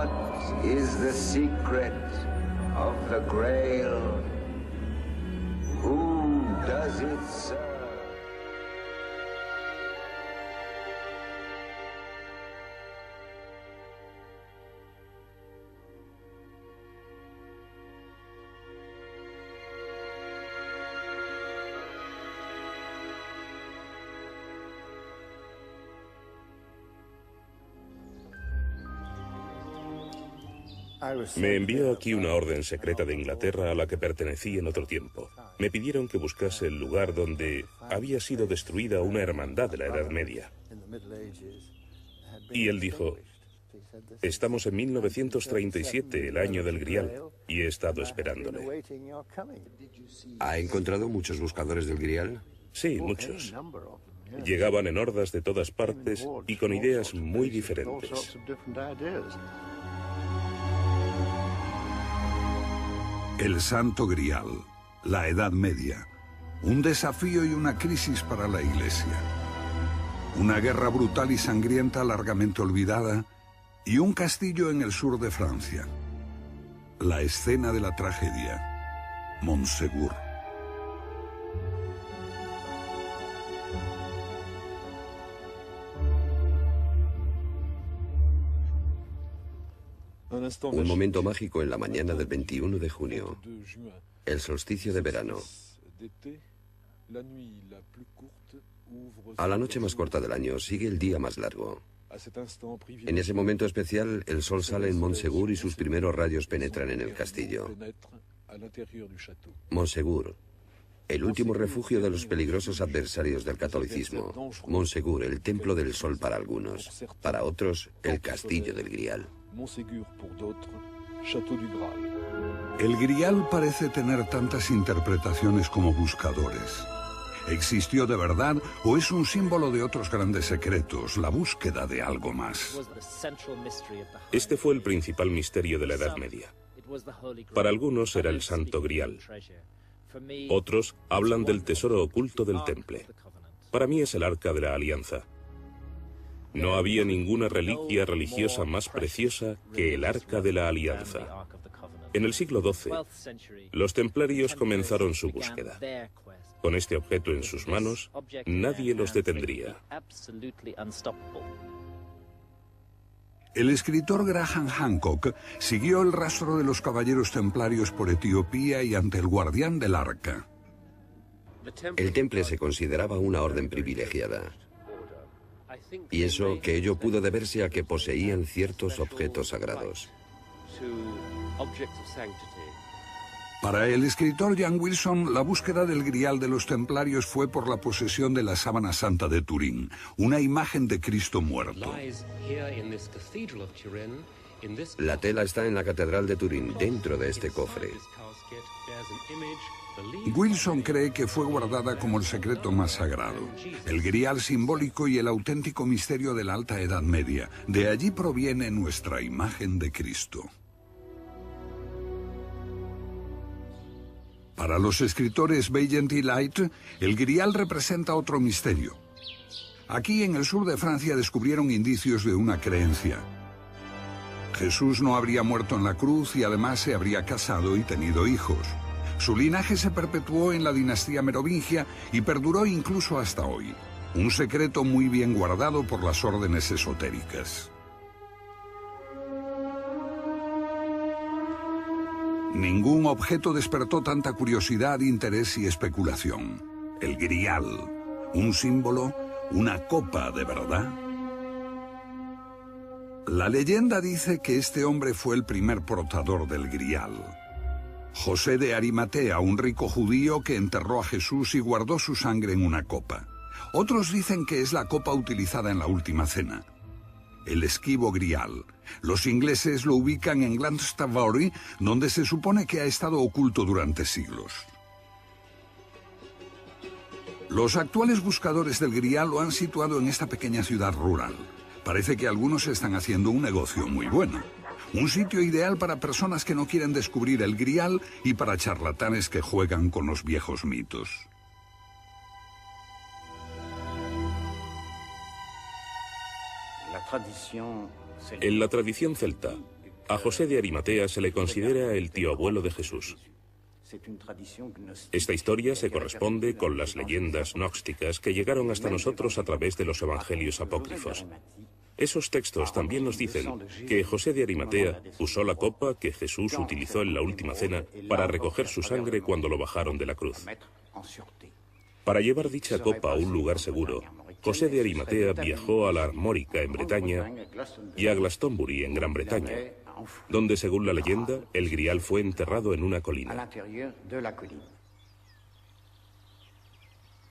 What is the secret of the Grail? Who does it serve? Me envió aquí una orden secreta de Inglaterra a la que pertenecí en otro tiempo. Me pidieron que buscase el lugar donde había sido destruida una hermandad de la Edad Media. Y él dijo, estamos en 1937, el año del Grial, y he estado esperándole. ¿Ha encontrado muchos buscadores del Grial? Sí, muchos. Llegaban en hordas de todas partes y con ideas muy diferentes. El Santo Grial, la Edad Media, un desafío y una crisis para la Iglesia. Una guerra brutal y sangrienta largamente olvidada y un castillo en el sur de Francia. La escena de la tragedia, Montségur. Un momento mágico en la mañana del 21 de junio, el solsticio de verano. A la noche más corta del año sigue el día más largo. En ese momento especial, el sol sale en Montségur y sus primeros rayos penetran en el castillo. Montségur, el último refugio de los peligrosos adversarios del catolicismo. Montségur, el templo del sol para algunos, para otros, el castillo del Grial. El Grial parece tener tantas interpretaciones como buscadores. ¿Existió de verdad o es un símbolo de otros grandes secretos, la búsqueda de algo más? Este fue el principal misterio de la Edad Media. Para algunos era el Santo Grial. Otros hablan del tesoro oculto del Temple. Para mí es el Arca de la Alianza. No había ninguna reliquia religiosa más preciosa que el Arca de la Alianza. En el siglo XII, los templarios comenzaron su búsqueda. Con este objeto en sus manos, nadie los detendría. El escritor Graham Hancock siguió el rastro de los caballeros templarios por Etiopía y ante el guardián del arca. El Temple se consideraba una orden privilegiada. Y eso que ello pudo deberse a que poseían ciertos objetos sagrados. Para el escritor Jan Wilson, la búsqueda del Grial de los templarios fue por la posesión de la Sábana Santa de Turín, una imagen de Cristo muerto. La tela está en la Catedral de Turín, dentro de este cofre. Wilson cree que fue guardada como el secreto más sagrado, el Grial simbólico y el auténtico misterio de la Alta Edad Media. De allí proviene nuestra imagen de Cristo. Para los escritores Vaillant y Light, el Grial representa otro misterio. Aquí en el sur de Francia descubrieron indicios de una creencia. Jesús no habría muerto en la cruz y además se habría casado y tenido hijos. Su linaje se perpetuó en la dinastía merovingia y perduró incluso hasta hoy. Un secreto muy bien guardado por las órdenes esotéricas. Ningún objeto despertó tanta curiosidad, interés y especulación. El Grial, un símbolo, una copa de verdad. La leyenda dice que este hombre fue el primer portador del Grial. José de Arimatea, un rico judío que enterró a Jesús y guardó su sangre en una copa. Otros dicen que es la copa utilizada en la Última Cena. El esquivo Grial. Los ingleses lo ubican en Glastonbury, donde se supone que ha estado oculto durante siglos. Los actuales buscadores del Grial lo han situado en esta pequeña ciudad rural. Parece que algunos están haciendo un negocio muy bueno. Un sitio ideal para personas que no quieren descubrir el Grial y para charlatanes que juegan con los viejos mitos. En la tradición celta, A José de Arimatea se le considera el tío abuelo de Jesús. Esta historia se corresponde con las leyendas gnósticas que llegaron hasta nosotros a través de los evangelios apócrifos. Esos textos también nos dicen que José de Arimatea usó la copa que Jesús utilizó en la última cena para recoger su sangre cuando lo bajaron de la cruz. Para llevar dicha copa a un lugar seguro, José de Arimatea viajó a la Armórica en Bretaña y a Glastonbury en Gran Bretaña, donde, según la leyenda, el Grial fue enterrado en una colina.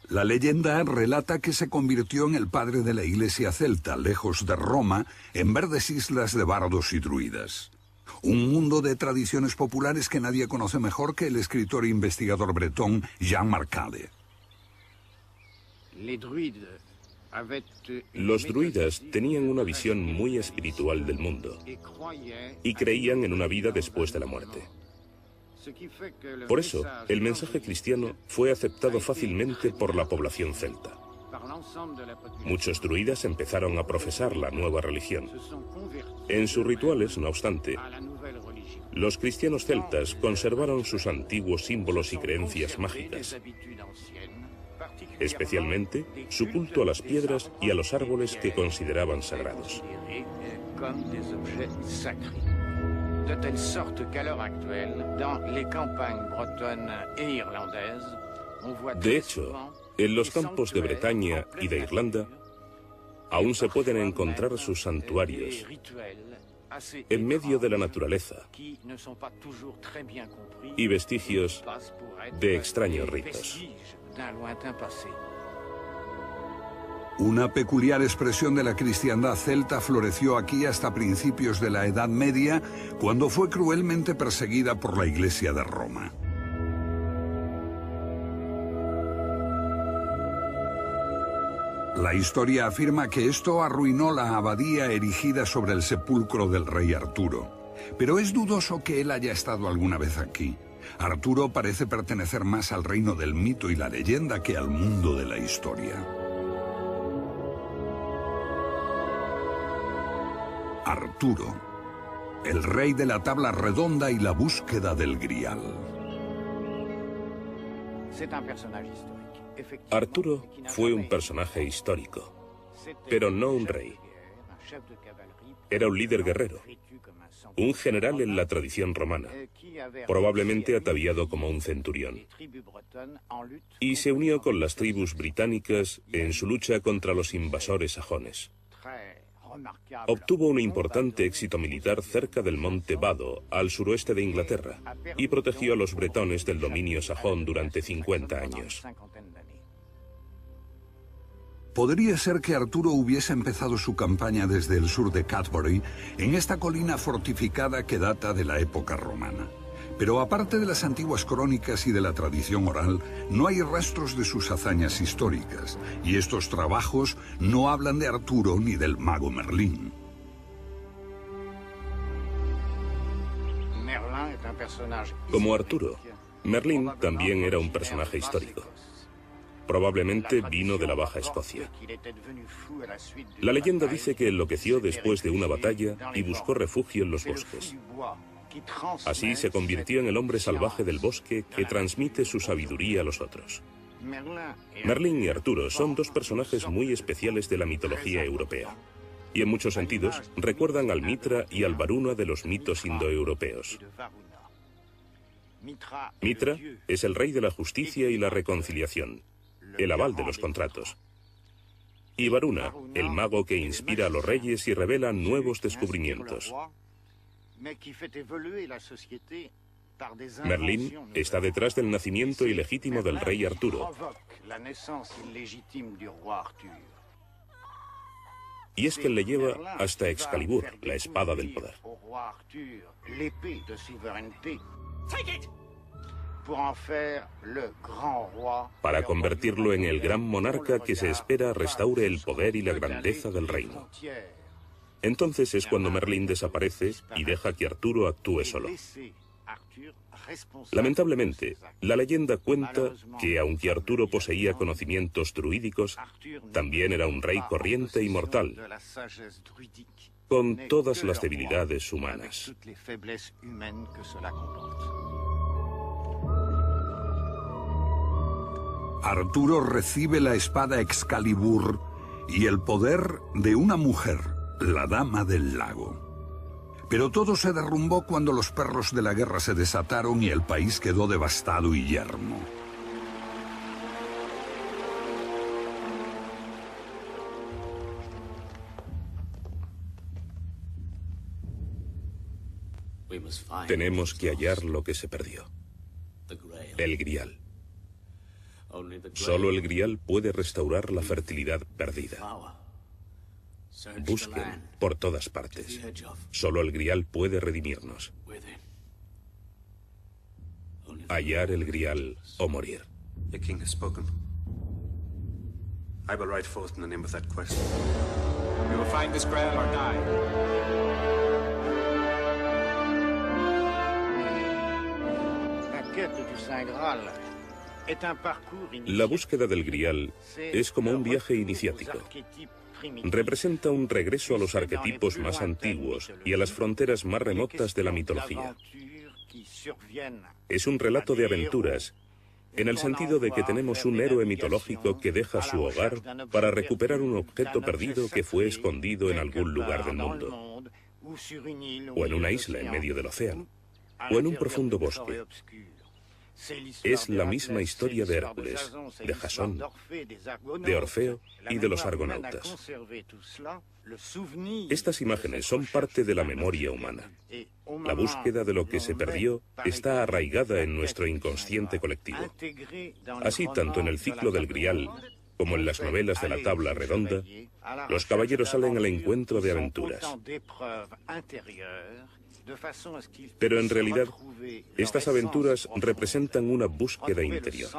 La leyenda relata que se convirtió en el padre de la iglesia celta, lejos de Roma, en verdes islas de bardos y druidas. Un mundo de tradiciones populares que nadie conoce mejor que el escritor e investigador bretón Jean Marcade. Los druidas tenían una visión muy espiritual del mundo y creían en una vida después de la muerte. Por eso, el mensaje cristiano fue aceptado fácilmente por la población celta. Muchos druidas empezaron a profesar la nueva religión. En sus rituales, no obstante, los cristianos celtas conservaron sus antiguos símbolos y creencias mágicas, especialmente su culto a las piedras y a los árboles que consideraban sagrados. De telle sorte qu'à l'heure actuelle, dans les campagnes bretonnes et irlandaises, on voit De hecho, en los campos de Bretaña y de Irlanda, aún se pueden encontrar sus santuarios en medio de la naturaleza y vestigios de extraños ritos. Una peculiar expresión de la cristiandad celta floreció aquí hasta principios de la Edad Media, cuando fue cruelmente perseguida por la Iglesia de Roma. La historia afirma que esto arruinó la abadía erigida sobre el sepulcro del rey Arturo, pero es dudoso que él haya estado alguna vez aquí. Arturo parece pertenecer más al reino del mito y la leyenda que al mundo de la historia. Arturo, el rey de la tabla redonda y la búsqueda del Grial. Arturo fue un personaje histórico, pero no un rey. Era un líder guerrero, un general en la tradición romana, probablemente ataviado como un centurión, y se unió con las tribus británicas en su lucha contra los invasores sajones. Obtuvo un importante éxito militar cerca del monte Vado, al suroeste de Inglaterra, y protegió a los bretones del dominio sajón durante 50 años. Podría ser que Arturo hubiese empezado su campaña desde el sur de Cadbury, en esta colina fortificada que data de la época romana. Pero aparte de las antiguas crónicas y de la tradición oral, no hay rastros de sus hazañas históricas, y estos trabajos no hablan de Arturo ni del mago Merlín. Como Arturo, Merlín también era un personaje histórico. Probablemente vino de la Baja Escocia. La leyenda dice que enloqueció después de una batalla y buscó refugio en los bosques. Así se convirtió en el hombre salvaje del bosque que transmite su sabiduría a los otros. Merlín y Arturo son dos personajes muy especiales de la mitología europea, y en muchos sentidos recuerdan al Mitra y al Varuna de los mitos indoeuropeos. Mitra es el rey de la justicia y la reconciliación, el aval de los contratos. Y Varuna, el mago que inspira a los reyes y revela nuevos descubrimientos. Merlín está detrás del nacimiento ilegítimo del rey Arturo. Y es que le lleva hasta Excalibur, la espada del poder. Para convertirlo en el gran monarca que se espera restaure el poder y la grandeza del reino. Entonces es cuando Merlín desaparece y deja que Arturo actúe solo. Lamentablemente, la leyenda cuenta que aunque Arturo poseía conocimientos druídicos, también era un rey corriente y mortal. con todas las debilidades humanas. Arturo recibe la espada Excalibur y el poder de una mujer, la Dama del Lago. Pero todo se derrumbó cuando los perros de la guerra se desataron y el país quedó devastado y yermo. Tenemos que hallar lo que se perdió. El Grial. Solo el Grial puede restaurar la fertilidad perdida. Busquen por todas partes. Solo el Grial puede redimirnos. Hallar el Grial o morir. The king has spoken. I will ride forth in the name of that quest. We will find this Grail or die. La quête du Saint Graal est un parcours initiatique. La búsqueda del Grial es como un viaje iniciático. Representa un regreso a los arquetipos más antiguos y a las fronteras más remotas de la mitología. Es un relato de aventuras, en el sentido de que tenemos un héroe mitológico que deja su hogar para recuperar un objeto perdido que fue escondido en algún lugar del mundo, o en una isla en medio del océano, o en un profundo bosque. Es la misma historia de Hércules, de Jasón, de Orfeo y de los argonautas. Estas imágenes son parte de la memoria humana. La búsqueda de lo que se perdió está arraigada en nuestro inconsciente colectivo. Así, tanto en el ciclo del Grial como en las novelas de la Tabla Redonda, los caballeros salen al encuentro de aventuras. Pero en realidad, estas aventuras representan una búsqueda interior.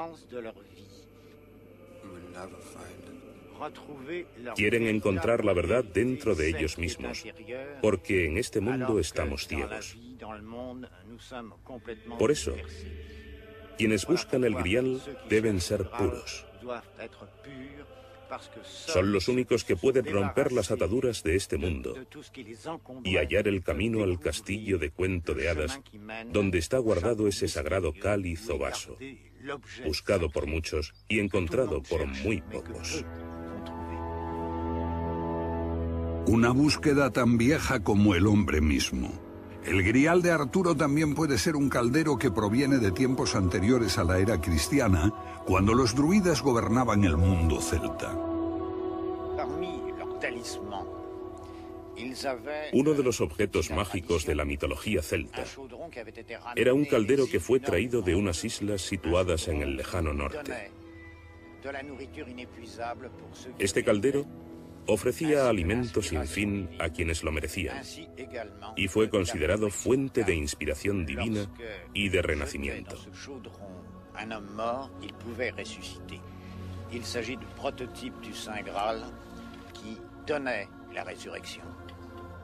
Quieren encontrar la verdad dentro de ellos mismos, porque en este mundo estamos ciegos. Por eso, quienes buscan el Grial deben ser puros. Son los únicos que pueden romper las ataduras de este mundo y hallar el camino al castillo de cuento de hadas, donde está guardado ese sagrado cáliz o vaso, buscado por muchos y encontrado por muy pocos. Una búsqueda tan vieja como el hombre mismo. El Grial de Arturo también puede ser un caldero que proviene de tiempos anteriores a la era cristiana, cuando los druidas gobernaban el mundo celta. Uno de los objetos mágicos de la mitología celta era un caldero que fue traído de unas islas situadas en el lejano norte. Este caldero ofrecía alimento sin fin a quienes lo merecían y fue considerado fuente de inspiración divina y de renacimiento.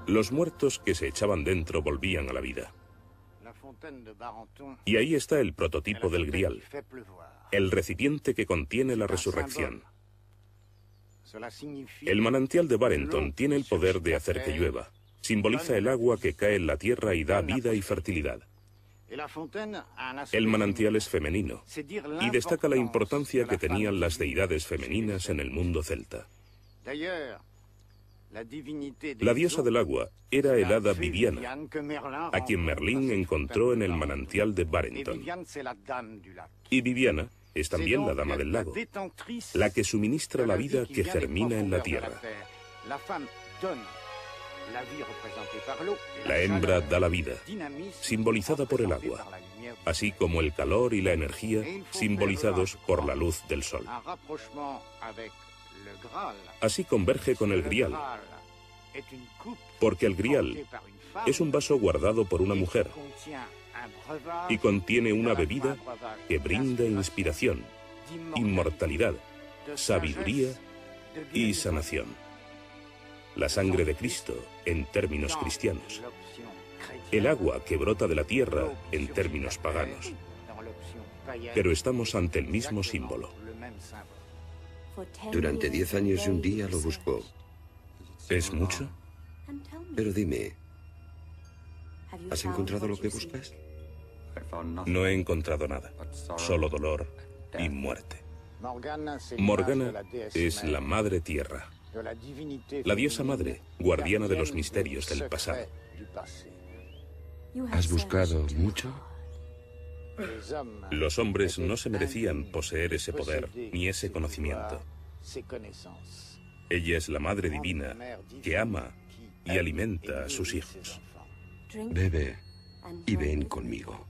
Los muertos que se echaban dentro volvían a la vida. Y ahí está el prototipo del Grial, el recipiente que contiene la resurrección. El manantial de Barenton tiene el poder de hacer que llueva. Simboliza el agua que cae en la tierra y da vida y fertilidad. El manantial es femenino y destaca la importancia que tenían las deidades femeninas en el mundo celta. La diosa del agua era el hada Viviana, a quien Merlín encontró en el manantial de Barenton. Y Viviana es también la dama del lago, la que suministra la vida que germina en la tierra. La hembra da la vida, simbolizada por el agua, así como el calor y la energía, simbolizados por la luz del sol. Así converge con el Grial, porque el Grial es un vaso guardado por una mujer y contiene una bebida que brinda inspiración, inmortalidad, sabiduría y sanación. La sangre de Cristo en términos cristianos. El agua que brota de la tierra en términos paganos. Pero estamos ante el mismo símbolo. Durante 10 años y un día lo buscó. ¿Es mucho? Pero dime, ¿has encontrado lo que buscas? No he encontrado nada, solo dolor y muerte. Morgana es la Madre Tierra, la diosa madre, guardiana de los misterios del pasado. ¿Has buscado mucho? Los hombres no se merecían poseer ese poder ni ese conocimiento. Ella es la Madre Divina que ama y alimenta a sus hijos. Bebe y ven conmigo.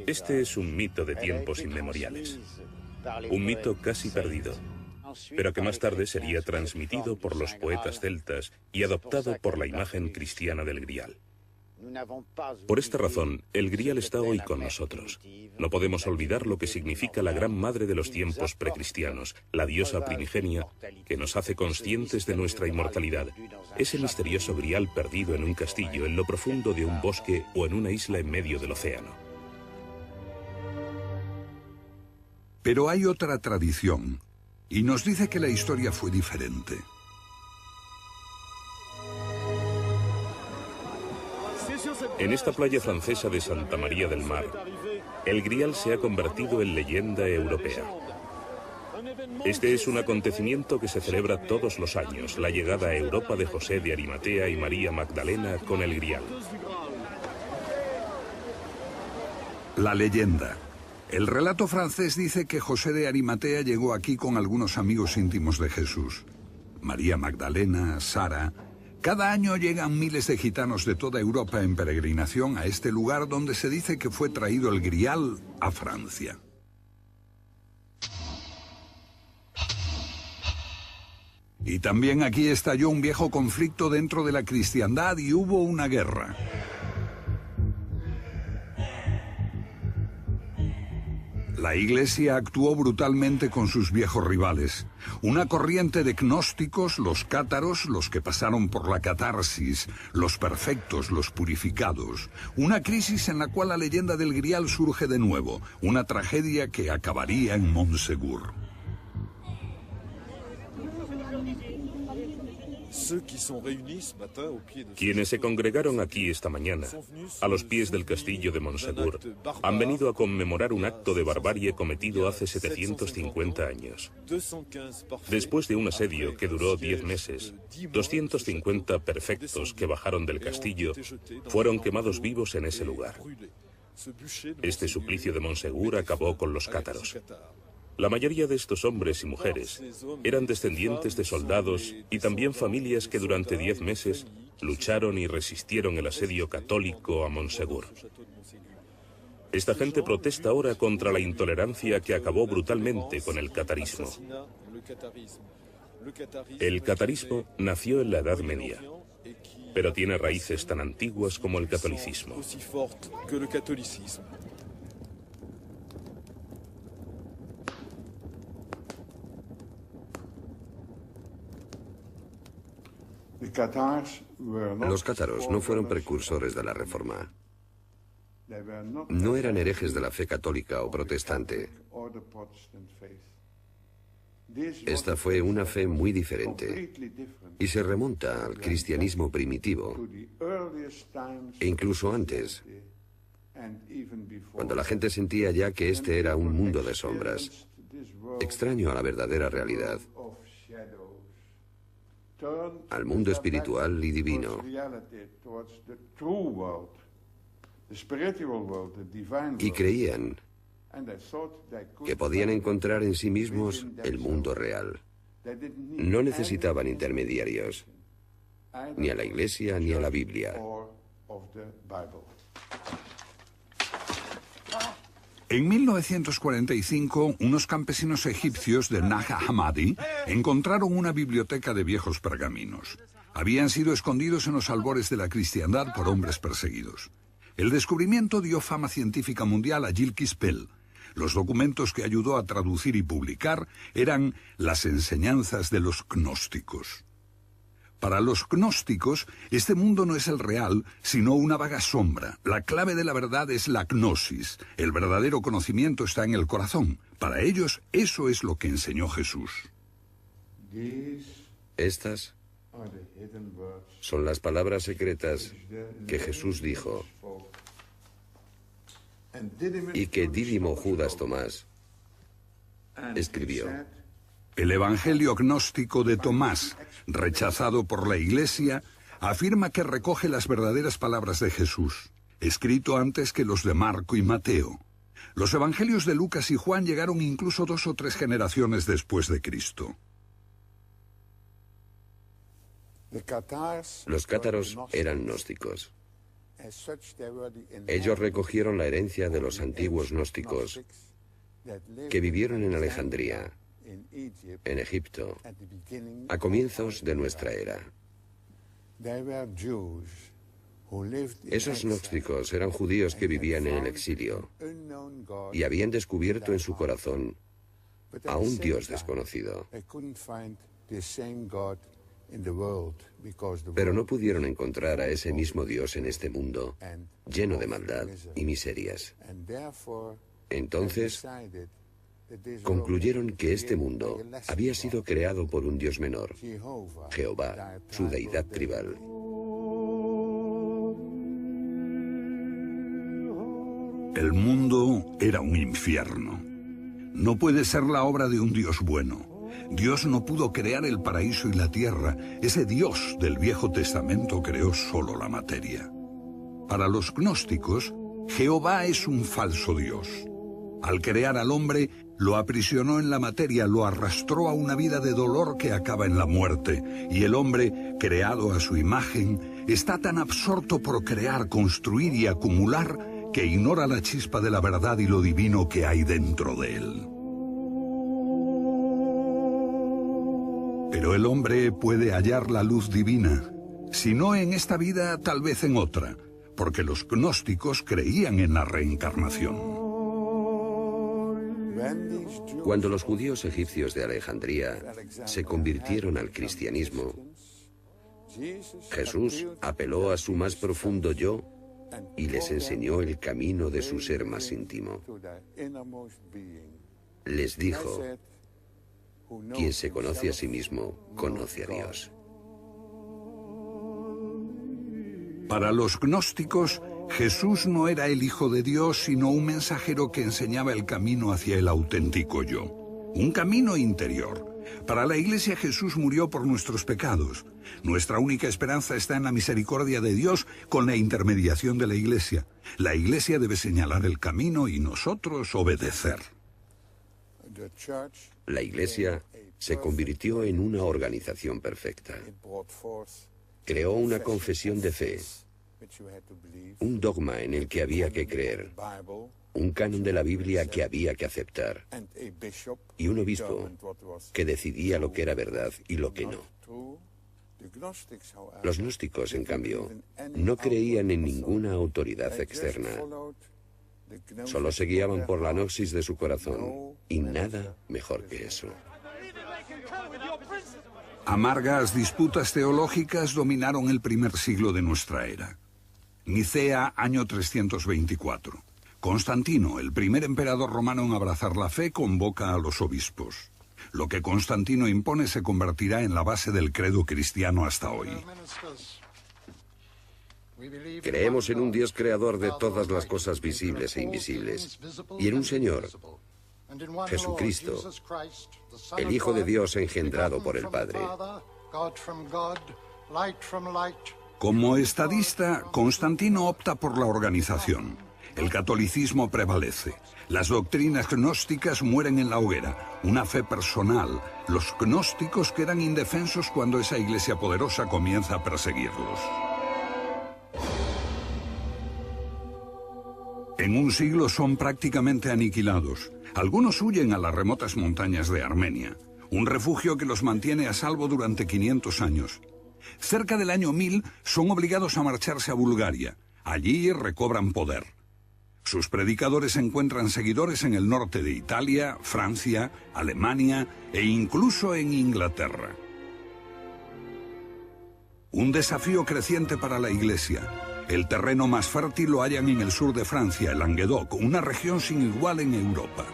Este es un mito de tiempos inmemoriales, un mito casi perdido, pero que más tarde sería transmitido por los poetas celtas y adoptado por la imagen cristiana del Grial. Por esta razón, el Grial está hoy con nosotros. No podemos olvidar lo que significa la gran madre de los tiempos precristianos, la diosa primigenia, que nos hace conscientes de nuestra inmortalidad. Ese misterioso Grial perdido en un castillo, en lo profundo de un bosque o en una isla en medio del océano. Pero hay otra tradición, y nos dice que la historia fue diferente. En esta playa francesa de Santa María del Mar, el Grial se ha convertido en leyenda europea. Este es un acontecimiento que se celebra todos los años, la llegada a Europa de José de Arimatea y María Magdalena con el Grial. La leyenda. El relato francés dice que José de Arimatea llegó aquí con algunos amigos íntimos de Jesús. María Magdalena, Sara. Cada año llegan miles de gitanos de toda Europa en peregrinación a este lugar donde se dice que fue traído el Grial a Francia. Y también aquí estalló un viejo conflicto dentro de la cristiandad y hubo una guerra. La Iglesia actuó brutalmente con sus viejos rivales. Una corriente de gnósticos, los cátaros, los que pasaron por la catarsis, los perfectos, los purificados. Una crisis en la cual la leyenda del Grial surge de nuevo, una tragedia que acabaría en Montségur. Quienes se congregaron aquí esta mañana, a los pies del castillo de Montségur, han venido a conmemorar un acto de barbarie cometido hace 750 años. Después de un asedio que duró 10 meses, 250 perfectos que bajaron del castillo fueron quemados vivos en ese lugar. Este suplicio de Montségur acabó con los cátaros. La mayoría de estos hombres y mujeres eran descendientes de soldados y también familias que durante 10 meses lucharon y resistieron el asedio católico a Montségur. Esta gente protesta ahora contra la intolerancia que acabó brutalmente con el catarismo. El catarismo nació en la Edad Media, pero tiene raíces tan antiguas como el catolicismo. Los cátaros no fueron precursores de la Reforma. No eran herejes de la fe católica o protestante. Esta fue una fe muy diferente y se remonta al cristianismo primitivo e incluso antes, cuando la gente sentía ya que este era un mundo de sombras, extraño a la verdadera realidad, al mundo espiritual y divino. Y creían que podían encontrar en sí mismos el mundo real. No necesitaban intermediarios, ni a la Iglesia ni a la Biblia. En 1945, unos campesinos egipcios de Nag Hammadi encontraron una biblioteca de viejos pergaminos. Habían sido escondidos en los albores de la cristiandad por hombres perseguidos. El descubrimiento dio fama científica mundial a Gilles Quispel. Los documentos que ayudó a traducir y publicar eran las enseñanzas de los gnósticos. Para los gnósticos, este mundo no es el real, sino una vaga sombra. La clave de la verdad es la gnosis. El verdadero conocimiento está en el corazón. Para ellos, eso es lo que enseñó Jesús. Estas Son las palabras secretas que Jesús dijo y que Dídimo Judas Tomás escribió. El Evangelio gnóstico de Tomás, rechazado por la Iglesia, afirma que recoge las verdaderas palabras de Jesús, escrito antes que los de Marco y Mateo. Los evangelios de Lucas y Juan llegaron incluso 2 o 3 generaciones después de Cristo. Los cátaros eran gnósticos. Ellos recogieron la herencia de los antiguos gnósticos que vivieron en Alejandría, en Egipto, a comienzos de nuestra era. Esos gnósticos eran judíos que vivían en el exilio y habían descubierto en su corazón a un Dios desconocido. Pero no pudieron encontrar a ese mismo Dios en este mundo, lleno de maldad y miserias. Entonces, concluyeron que este mundo había sido creado por un Dios menor, Jehová, su deidad tribal. El mundo era un infierno. No puede ser la obra de un Dios bueno. Dios no pudo crear el paraíso y la tierra. Ese Dios del Viejo Testamento creó solo la materia. Para los gnósticos, Jehová es un falso Dios. Al crear al hombre, lo aprisionó en la materia, lo arrastró a una vida de dolor que acaba en la muerte. Y el hombre, creado a su imagen, está tan absorto por crear, construir y acumular que ignora la chispa de la verdad y lo divino que hay dentro de él. Pero el hombre puede hallar la luz divina, si no en esta vida, tal vez en otra, porque los gnósticos creían en la reencarnación. Cuando los judíos egipcios de Alejandría se convirtieron al cristianismo, Jesús apeló a su más profundo yo y les enseñó el camino de su ser más íntimo. Les dijo: quien se conoce a sí mismo, conoce a Dios. Para los gnósticos, Jesús no era el Hijo de Dios, sino un mensajero que enseñaba el camino hacia el auténtico yo. Un camino interior. Para la Iglesia, Jesús murió por nuestros pecados. Nuestra única esperanza está en la misericordia de Dios con la intermediación de la Iglesia. La Iglesia debe señalar el camino y nosotros obedecer. La Iglesia se convirtió en una organización perfecta. Creó una confesión de fe, un dogma en el que había que creer, un canon de la Biblia que había que aceptar, y un obispo que decidía lo que era verdad y lo que no. Los gnósticos, en cambio, no creían en ninguna autoridad externa. Solo se guiaban por la gnosis de su corazón, y nada mejor que eso. Amargas disputas teológicas dominaron el primer siglo de nuestra era. Nicea, año 324. Constantino, el primer emperador romano en abrazar la fe, convoca a los obispos. Lo que Constantino impone se convertirá en la base del credo cristiano hasta hoy. Creemos en un Dios creador de todas las cosas visibles e invisibles, y en un Señor, Jesucristo, el Hijo de Dios engendrado por el Padre. Como estadista, Constantino opta por la organización. El catolicismo prevalece. Las doctrinas gnósticas mueren en la hoguera. Una fe personal. Los gnósticos quedan indefensos cuando esa iglesia poderosa comienza a perseguirlos. En un siglo son prácticamente aniquilados. Algunos huyen a las remotas montañas de Armenia, un refugio que los mantiene a salvo durante 500 años. Cerca del año 1000 son obligados a marcharse a Bulgaria. Allí recobran poder. Sus predicadores encuentran seguidores en el norte de Italia, Francia, Alemania e incluso en Inglaterra. Un desafío creciente para la Iglesia. El terreno más fértil lo hallan en el sur de Francia, el Languedoc, una región sin igual en Europa.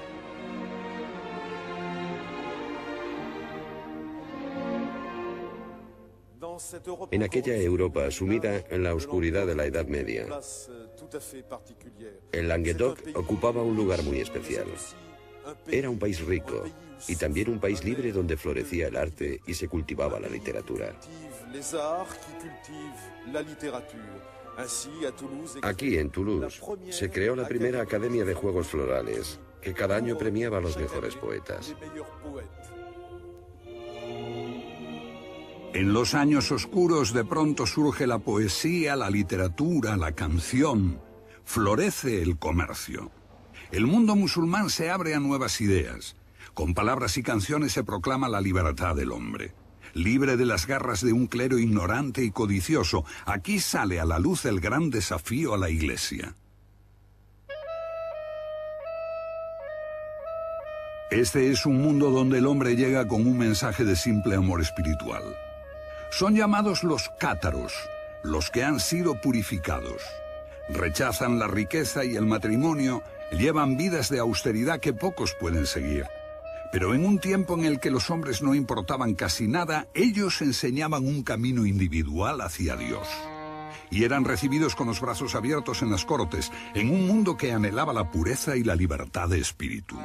En aquella Europa sumida en la oscuridad de la Edad Media, el Languedoc ocupaba un lugar muy especial. Era un país rico y también un país libre donde florecía el arte y se cultivaba la literatura. Aquí, en Toulouse, se creó la primera Academia de Juegos Florales, que cada año premiaba a los mejores poetas. En los años oscuros de pronto surge la poesía, la literatura, la canción. Florece el comercio. El mundo musulmán se abre a nuevas ideas. Con palabras y canciones se proclama la libertad del hombre. Libre de las garras de un clero ignorante y codicioso, aquí sale a la luz el gran desafío a la Iglesia. Este es un mundo donde el hombre llega con un mensaje de simple amor espiritual. Son llamados los cátaros, los que han sido purificados. Rechazan la riqueza y el matrimonio, llevan vidas de austeridad que pocos pueden seguir. Pero en un tiempo en el que los hombres no importaban casi nada, ellos enseñaban un camino individual hacia Dios. Y eran recibidos con los brazos abiertos en las cortes, en un mundo que anhelaba la pureza y la libertad de espíritu.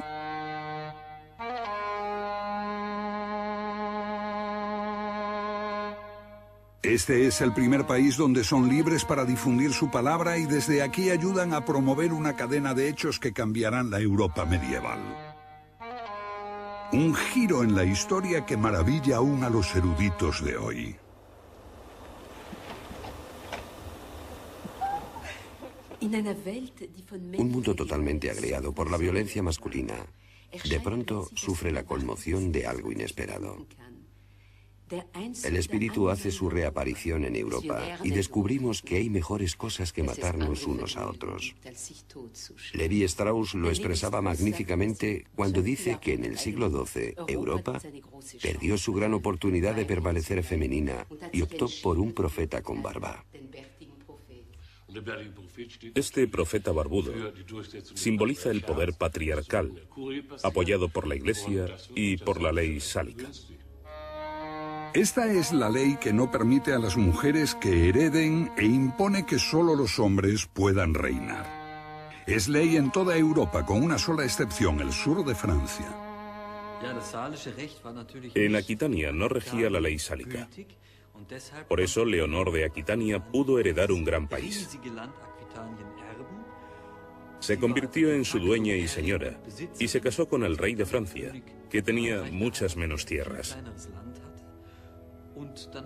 Este es el primer país donde son libres para difundir su palabra y desde aquí ayudan a promover una cadena de hechos que cambiarán la Europa medieval. Un giro en la historia que maravilla aún a los eruditos de hoy. Un mundo totalmente agriado por la violencia masculina, de pronto sufre la conmoción de algo inesperado. El espíritu hace su reaparición en Europa y descubrimos que hay mejores cosas que matarnos unos a otros. Levi Strauss lo expresaba magníficamente cuando dice que en el siglo XII Europa perdió su gran oportunidad de permanecer femenina y optó por un profeta con barba. Este profeta barbudo simboliza el poder patriarcal, apoyado por la Iglesia y por la ley sálica. Esta es la ley que no permite a las mujeres que hereden e impone que solo los hombres puedan reinar. Es ley en toda Europa, con una sola excepción, el sur de Francia. En Aquitania no regía la ley sálica. Por eso Leonor de Aquitania pudo heredar un gran país. Se convirtió en su dueña y señora y se casó con el rey de Francia, que tenía muchas menos tierras.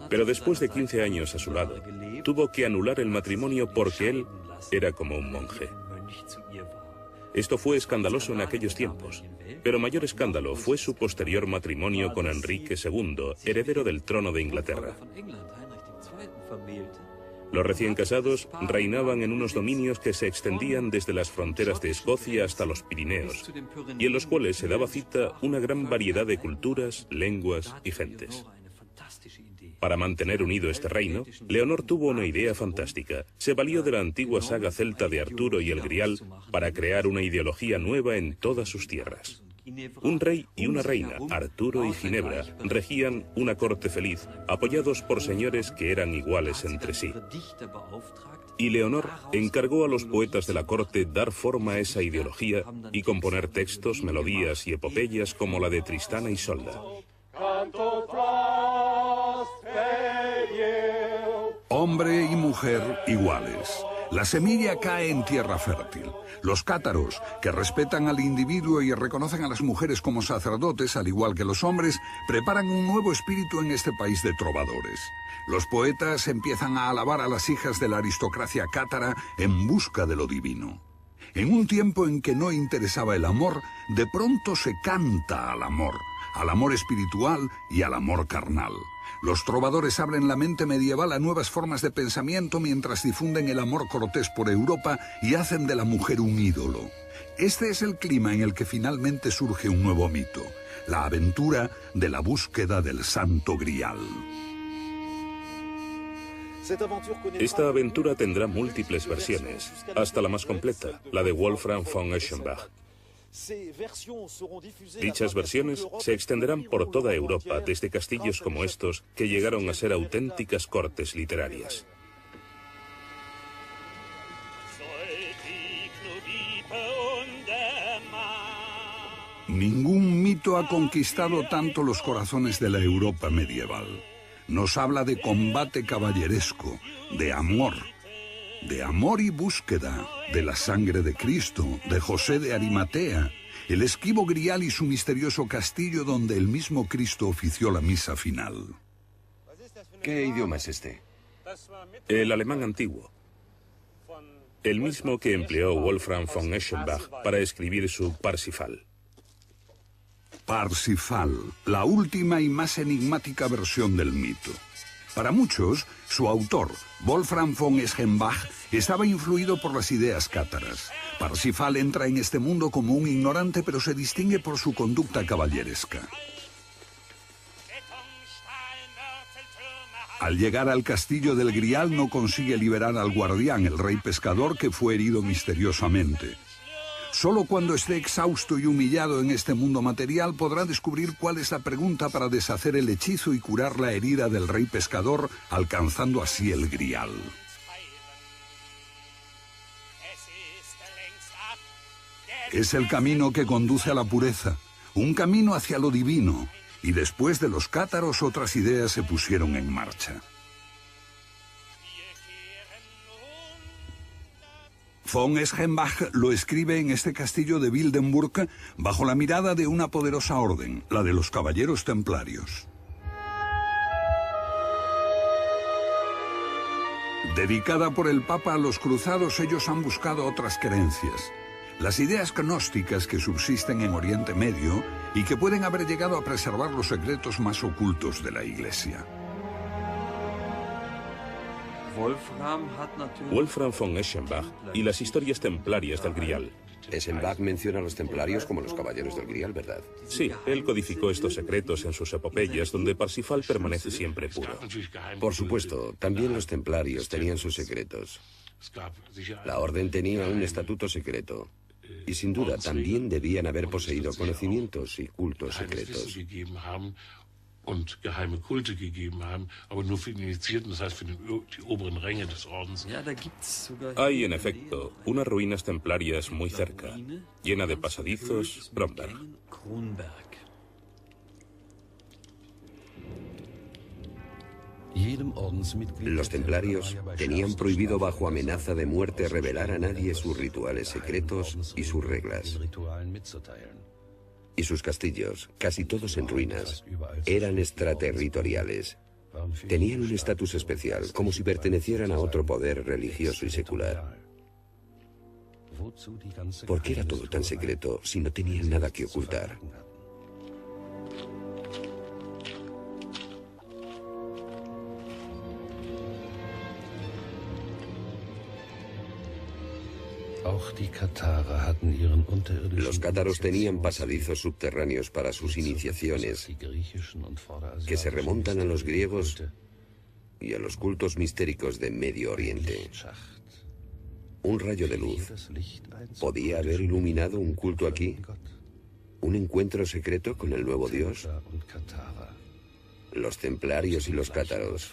Pero después de 15 años a su lado, tuvo que anular el matrimonio porque él era como un monje. Esto fue escandaloso en aquellos tiempos, pero mayor escándalo fue su posterior matrimonio con Enrique II, heredero del trono de Inglaterra. Los recién casados reinaban en unos dominios que se extendían desde las fronteras de Escocia hasta los Pirineos, y en los cuales se daba cita una gran variedad de culturas, lenguas y gentes. Para mantener unido este reino, Leonor tuvo una idea fantástica. Se valió de la antigua saga celta de Arturo y el Grial para crear una ideología nueva en todas sus tierras. Un rey y una reina, Arturo y Ginebra, regían una corte feliz, apoyados por señores que eran iguales entre sí. Y Leonor encargó a los poetas de la corte dar forma a esa ideología y componer textos, melodías y epopeyas como la de Tristana y Isolda. Hombre y mujer iguales. La semilla cae en tierra fértil. Los cátaros, que respetan al individuo y reconocen a las mujeres como sacerdotes, al igual que los hombres, preparan un nuevo espíritu en este país de trovadores. Los poetas empiezan a alabar a las hijas de la aristocracia cátara en busca de lo divino. En un tiempo en que no interesaba el amor, de pronto se canta al amor espiritual y al amor carnal. Los trovadores abren la mente medieval a nuevas formas de pensamiento mientras difunden el amor cortés por Europa y hacen de la mujer un ídolo. Este es el clima en el que finalmente surge un nuevo mito, la aventura de la búsqueda del Santo Grial. Esta aventura tendrá múltiples versiones, hasta la más completa, la de Wolfram von Eschenbach. Dichas versiones se extenderán por toda Europa, desde castillos como estos, que llegaron a ser auténticas cortes literarias. Ningún mito ha conquistado tanto los corazones de la Europa medieval. Nos habla de combate caballeresco, de amor y búsqueda, de la sangre de Cristo, de José de Arimatea, el esquivo Grial y su misterioso castillo donde el mismo Cristo ofició la misa final. ¿Qué idioma es este? El alemán antiguo. El mismo que empleó Wolfram von Eschenbach para escribir su Parsifal. Parsifal, la última y más enigmática versión del mito. Para muchos, su autor, Wolfram von Eschenbach, estaba influido por las ideas cátaras. Parsifal entra en este mundo como un ignorante, pero se distingue por su conducta caballeresca. Al llegar al castillo del Grial no consigue liberar al guardián, el rey pescador, que fue herido misteriosamente. Solo cuando esté exhausto y humillado en este mundo material podrá descubrir cuál es la pregunta para deshacer el hechizo y curar la herida del rey pescador, alcanzando así el Grial. Es el camino que conduce a la pureza, un camino hacia lo divino, y después de los cátaros otras ideas se pusieron en marcha. Von Eschenbach lo escribe en este castillo de Wildenburg bajo la mirada de una poderosa orden, la de los caballeros templarios. Dedicada por el Papa a los cruzados, ellos han buscado otras creencias. Las ideas gnósticas que subsisten en Oriente Medio y que pueden haber llegado a preservar los secretos más ocultos de la Iglesia. Wolfram von Eschenbach y las historias templarias del Grial. Eschenbach menciona a los templarios como los caballeros del Grial, ¿verdad? Sí, él codificó estos secretos en sus epopeyas, donde Parsifal permanece siempre puro. Por supuesto, también los templarios tenían sus secretos. La orden tenía un estatuto secreto. Y sin duda también debían haber poseído conocimientos y cultos secretos. Hay, en efecto, unas ruinas templarias muy cerca, llena de pasadizos, Bromberg. Los templarios tenían prohibido bajo amenaza de muerte revelar a nadie sus rituales secretos y sus reglas. Y sus castillos, casi todos en ruinas, eran extraterritoriales. Tenían un estatus especial, como si pertenecieran a otro poder religioso y secular. ¿Por qué era todo tan secreto si no tenían nada que ocultar? Los cátaros tenían pasadizos subterráneos para sus iniciaciones, que se remontan a los griegos y a los cultos mistéricos de Medio Oriente. Un rayo de luz podía haber iluminado un culto aquí, un encuentro secreto con el nuevo dios. Los templarios y los cátaros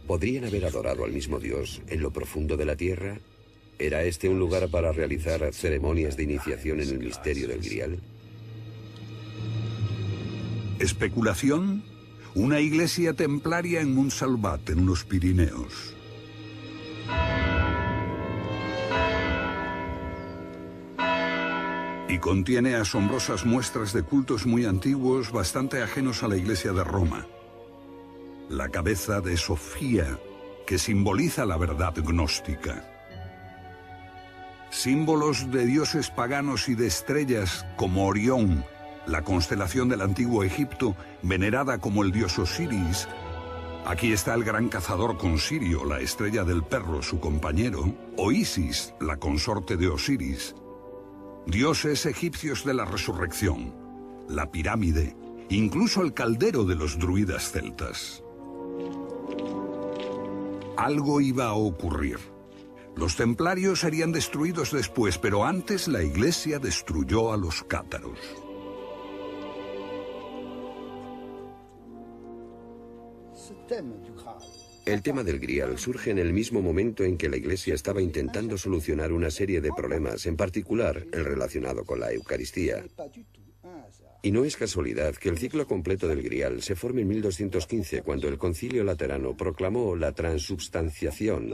podrían haber adorado al mismo dios en lo profundo de la tierra. ¿Era este un lugar para realizar ceremonias de iniciación en el misterio del Grial? Especulación: una iglesia templaria en Montsalvat, en los Pirineos. Y contiene asombrosas muestras de cultos muy antiguos, bastante ajenos a la iglesia de Roma. La cabeza de Sofía, que simboliza la verdad gnóstica. Símbolos de dioses paganos y de estrellas como Orión, la constelación del antiguo Egipto, venerada como el dios Osiris. Aquí está el gran cazador con Sirio, la estrella del perro, su compañero, o Isis, la consorte de Osiris. Dioses egipcios de la resurrección, la pirámide, incluso el caldero de los druidas celtas. Algo iba a ocurrir. Los templarios serían destruidos después, pero antes la Iglesia destruyó a los cátaros. El tema del Grial surge en el mismo momento en que la Iglesia estaba intentando solucionar una serie de problemas, en particular el relacionado con la Eucaristía. Y no es casualidad que el ciclo completo del Grial se forme en 1215, cuando el Concilio Laterano proclamó la transubstanciación.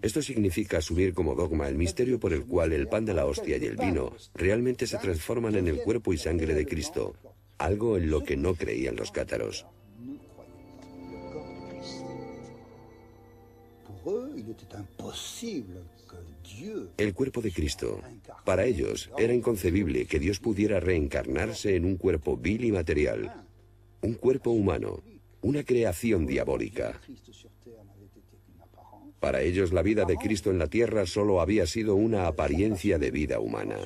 Esto significa asumir como dogma el misterio por el cual el pan de la hostia y el vino realmente se transforman en el cuerpo y sangre de Cristo, algo en lo que no creían los cátaros. El cuerpo de Cristo. Para ellos era inconcebible que Dios pudiera reencarnarse en un cuerpo vil y material, un cuerpo humano, una creación diabólica. Para ellos la vida de Cristo en la tierra solo había sido una apariencia de vida humana.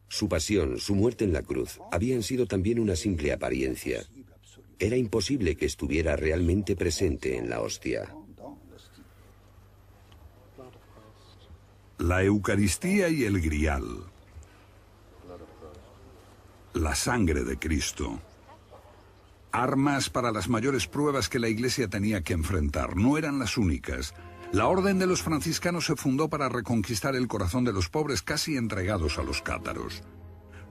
Su pasión, su muerte en la cruz, habían sido también una simple apariencia. Era imposible que estuviera realmente presente en la hostia. La Eucaristía y el Grial. La sangre de Cristo. Armas para las mayores pruebas que la Iglesia tenía que enfrentar. No eran las únicas. La Orden de los Franciscanos se fundó para reconquistar el corazón de los pobres casi entregados a los cátaros.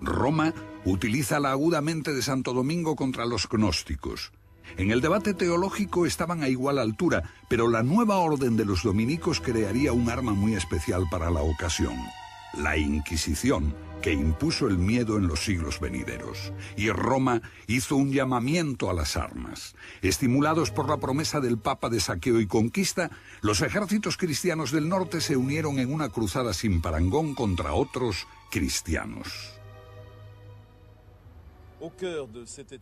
Roma utiliza la aguda mente de Santo Domingo contra los gnósticos. En el debate teológico estaban a igual altura, pero la nueva orden de los dominicos crearía un arma muy especial para la ocasión: la Inquisición, que impuso el miedo en los siglos venideros. Y Roma hizo un llamamiento a las armas. Estimulados por la promesa del Papa de saqueo y conquista, los ejércitos cristianos del norte se unieron en una cruzada sin parangón contra otros cristianos.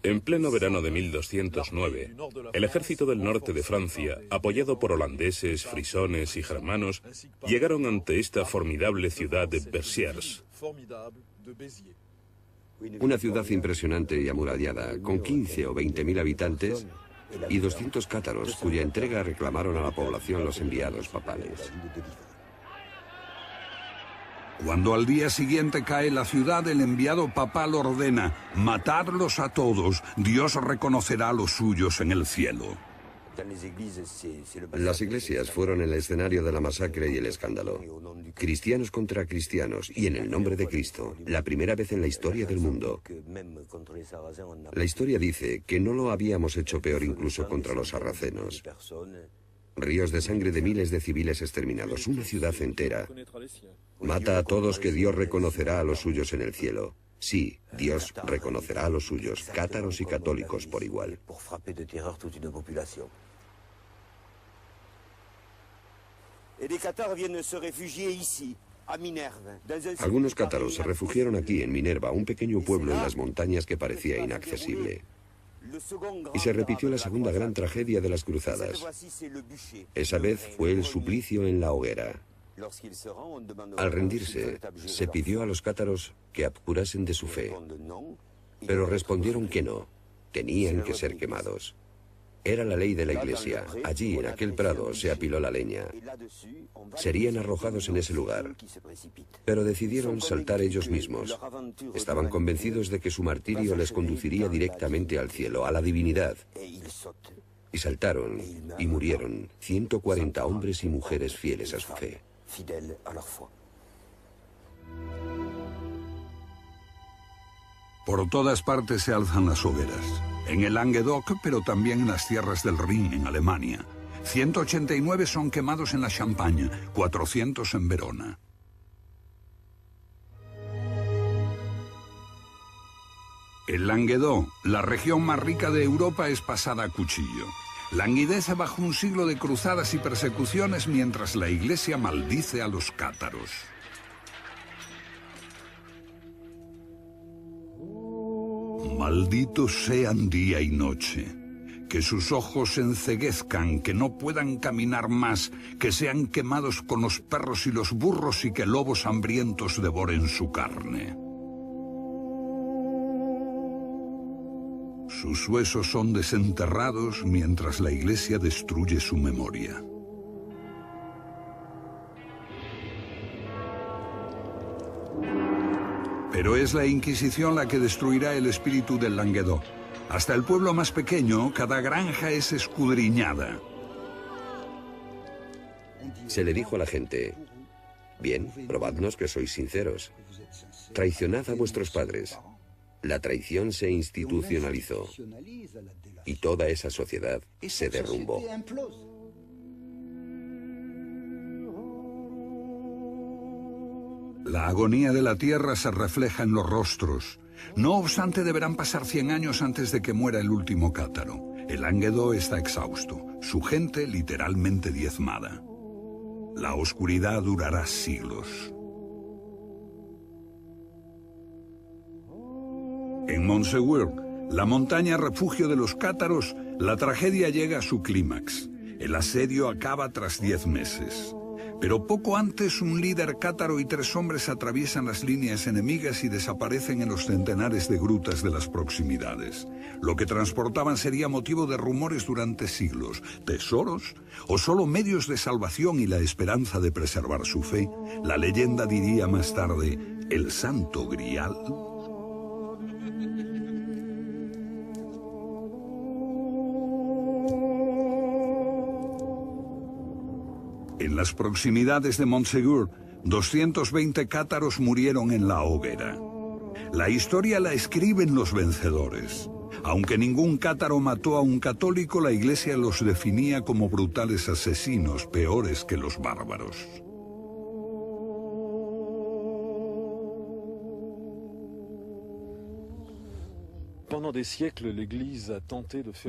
En pleno verano de 1209, el ejército del norte de Francia, apoyado por holandeses, frisones y germanos, llegaron ante esta formidable ciudad de Béziers. Una ciudad impresionante y amurallada, con 15 o 20.000 habitantes y 200 cátaros, cuya entrega reclamaron a la población los enviados papales. Cuando al día siguiente cae la ciudad, el enviado papal ordena: matadlos a todos, Dios reconocerá a los suyos en el cielo. Las iglesias fueron el escenario de la masacre y el escándalo. Cristianos contra cristianos, y en el nombre de Cristo, la primera vez en la historia del mundo. La historia dice que no lo habíamos hecho peor incluso contra los sarracenos. Ríos de sangre de miles de civiles exterminados, una ciudad entera. Mata a todos, que Dios reconocerá a los suyos en el cielo. Sí, Dios reconocerá a los suyos, cátaros y católicos por igual. Algunos cátaros se refugiaron aquí en Minerva, un pequeño pueblo en las montañas que parecía inaccesible. Y se repitió la segunda gran tragedia de las cruzadas. Esa vez fue el suplicio en la hoguera. Al rendirse, se pidió a los cátaros que abjurasen de su fe, pero respondieron que no, tenían que ser quemados. Era la ley de la Iglesia. Allí, en aquel prado, se apiló la leña. Serían arrojados en ese lugar, pero decidieron saltar ellos mismos. Estaban convencidos de que su martirio les conduciría directamente al cielo, a la divinidad. Y saltaron y murieron 140 hombres y mujeres fieles a su fe. Por todas partes se alzan las hogueras. En el Languedoc, pero también en las tierras del Rin, en Alemania. 189 son quemados en la Champaña, 400 en Verona. El Languedoc, la región más rica de Europa, es pasada a cuchillo. Languidece bajo un siglo de cruzadas y persecuciones mientras la Iglesia maldice a los cátaros. Malditos sean día y noche, que sus ojos se enceguezcan, que no puedan caminar más, que sean quemados con los perros y los burros y que lobos hambrientos devoren su carne. Sus huesos son desenterrados mientras la Iglesia destruye su memoria. Pero es la Inquisición la que destruirá el espíritu del Languedoc. Hasta el pueblo más pequeño, cada granja es escudriñada. Se le dijo a la gente: bien, probadnos que sois sinceros. Traicionad a vuestros padres. La traición se institucionalizó y toda esa sociedad se derrumbó. La agonía de la tierra se refleja en los rostros. No obstante, deberán pasar 100 años antes de que muera el último cátaro. El Languedoc está exhausto, su gente literalmente diezmada. La oscuridad durará siglos. En Montségur, la montaña refugio de los cátaros, la tragedia llega a su clímax. El asedio acaba tras 10 meses. Pero poco antes, un líder cátaro y 3 hombres atraviesan las líneas enemigas y desaparecen en los centenares de grutas de las proximidades. Lo que transportaban sería motivo de rumores durante siglos. ¿Tesoros? ¿O solo medios de salvación y la esperanza de preservar su fe? La leyenda diría más tarde: ¿el Santo Grial? En las proximidades de Montségur, 220 cátaros murieron en la hoguera. La historia la escriben los vencedores. Aunque ningún cátaro mató a un católico, la Iglesia los definía como brutales asesinos, peores que los bárbaros.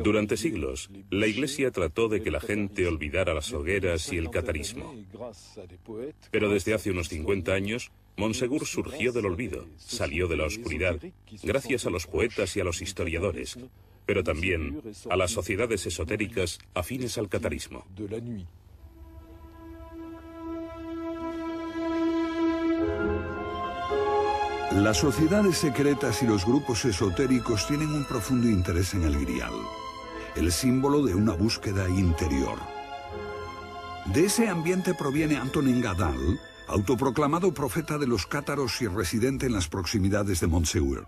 Durante siglos, la Iglesia trató de que la gente olvidara las hogueras y el catarismo. Pero desde hace unos 50 años, Montségur surgió del olvido, salió de la oscuridad, gracias a los poetas y a los historiadores, pero también a las sociedades esotéricas afines al catarismo. Las sociedades secretas y los grupos esotéricos tienen un profundo interés en el Grial, el símbolo de una búsqueda interior. De ese ambiente proviene Antonin Gadal, autoproclamado profeta de los cátaros y residente en las proximidades de Montségur.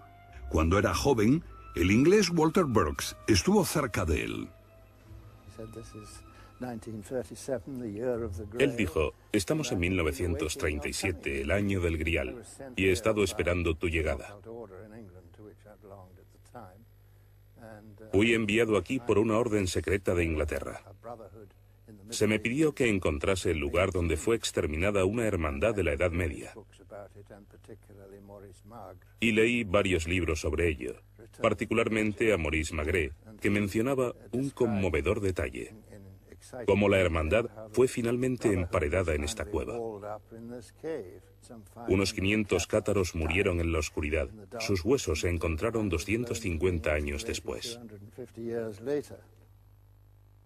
Cuando era joven, el inglés Walter Burkes estuvo cerca de él. Él dijo: estamos en 1937, el año del Grial, y he estado esperando tu llegada. Fui enviado aquí por una orden secreta de Inglaterra. Se me pidió que encontrase el lugar donde fue exterminada una hermandad de la Edad Media. Y leí varios libros sobre ello, particularmente a Maurice Magré, que mencionaba un conmovedor detalle: cómo la hermandad fue finalmente emparedada en esta cueva. Unos 500 cátaros murieron en la oscuridad. Sus huesos se encontraron 250 años después.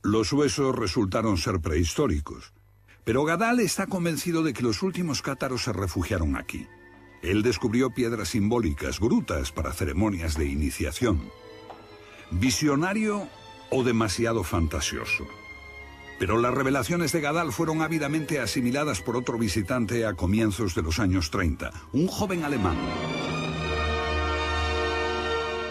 Los huesos resultaron ser prehistóricos, pero Gadal está convencido de que los últimos cátaros se refugiaron aquí. Él descubrió piedras simbólicas, grutas para ceremonias de iniciación. ¿Visionario o demasiado fantasioso? Pero las revelaciones de Gadal fueron ávidamente asimiladas por otro visitante a comienzos de los años 30, un joven alemán.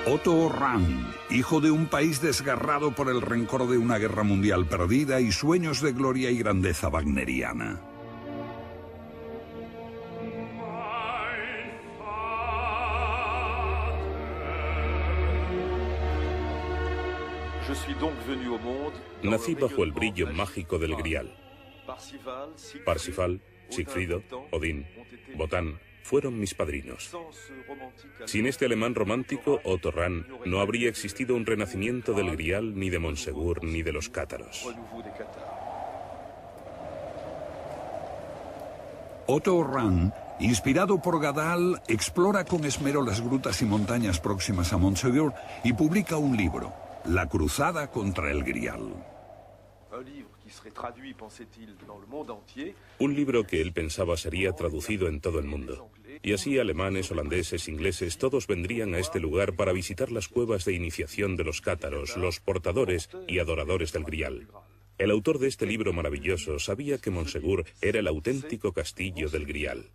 Otto Rahn, hijo de un país desgarrado por el rencor de una guerra mundial perdida y sueños de gloria y grandeza wagneriana. Nací bajo el brillo mágico del Grial. Parsifal, Sigfrido, Odín, Botán fueron mis padrinos. Sin este alemán romántico, Otto Rahn, no habría existido un renacimiento del Grial, ni de Montségur, ni de los cátaros. Otto Rahn, inspirado por Gadal, explora con esmero las grutas y montañas próximas a Montségur y publica un libro, La Cruzada contra el Grial. Un libro que él pensaba sería traducido en todo el mundo. Y así alemanes, holandeses, ingleses, todos vendrían a este lugar para visitar las cuevas de iniciación de los cátaros, los portadores y adoradores del Grial. El autor de este libro maravilloso sabía que Montségur era el auténtico castillo del Grial.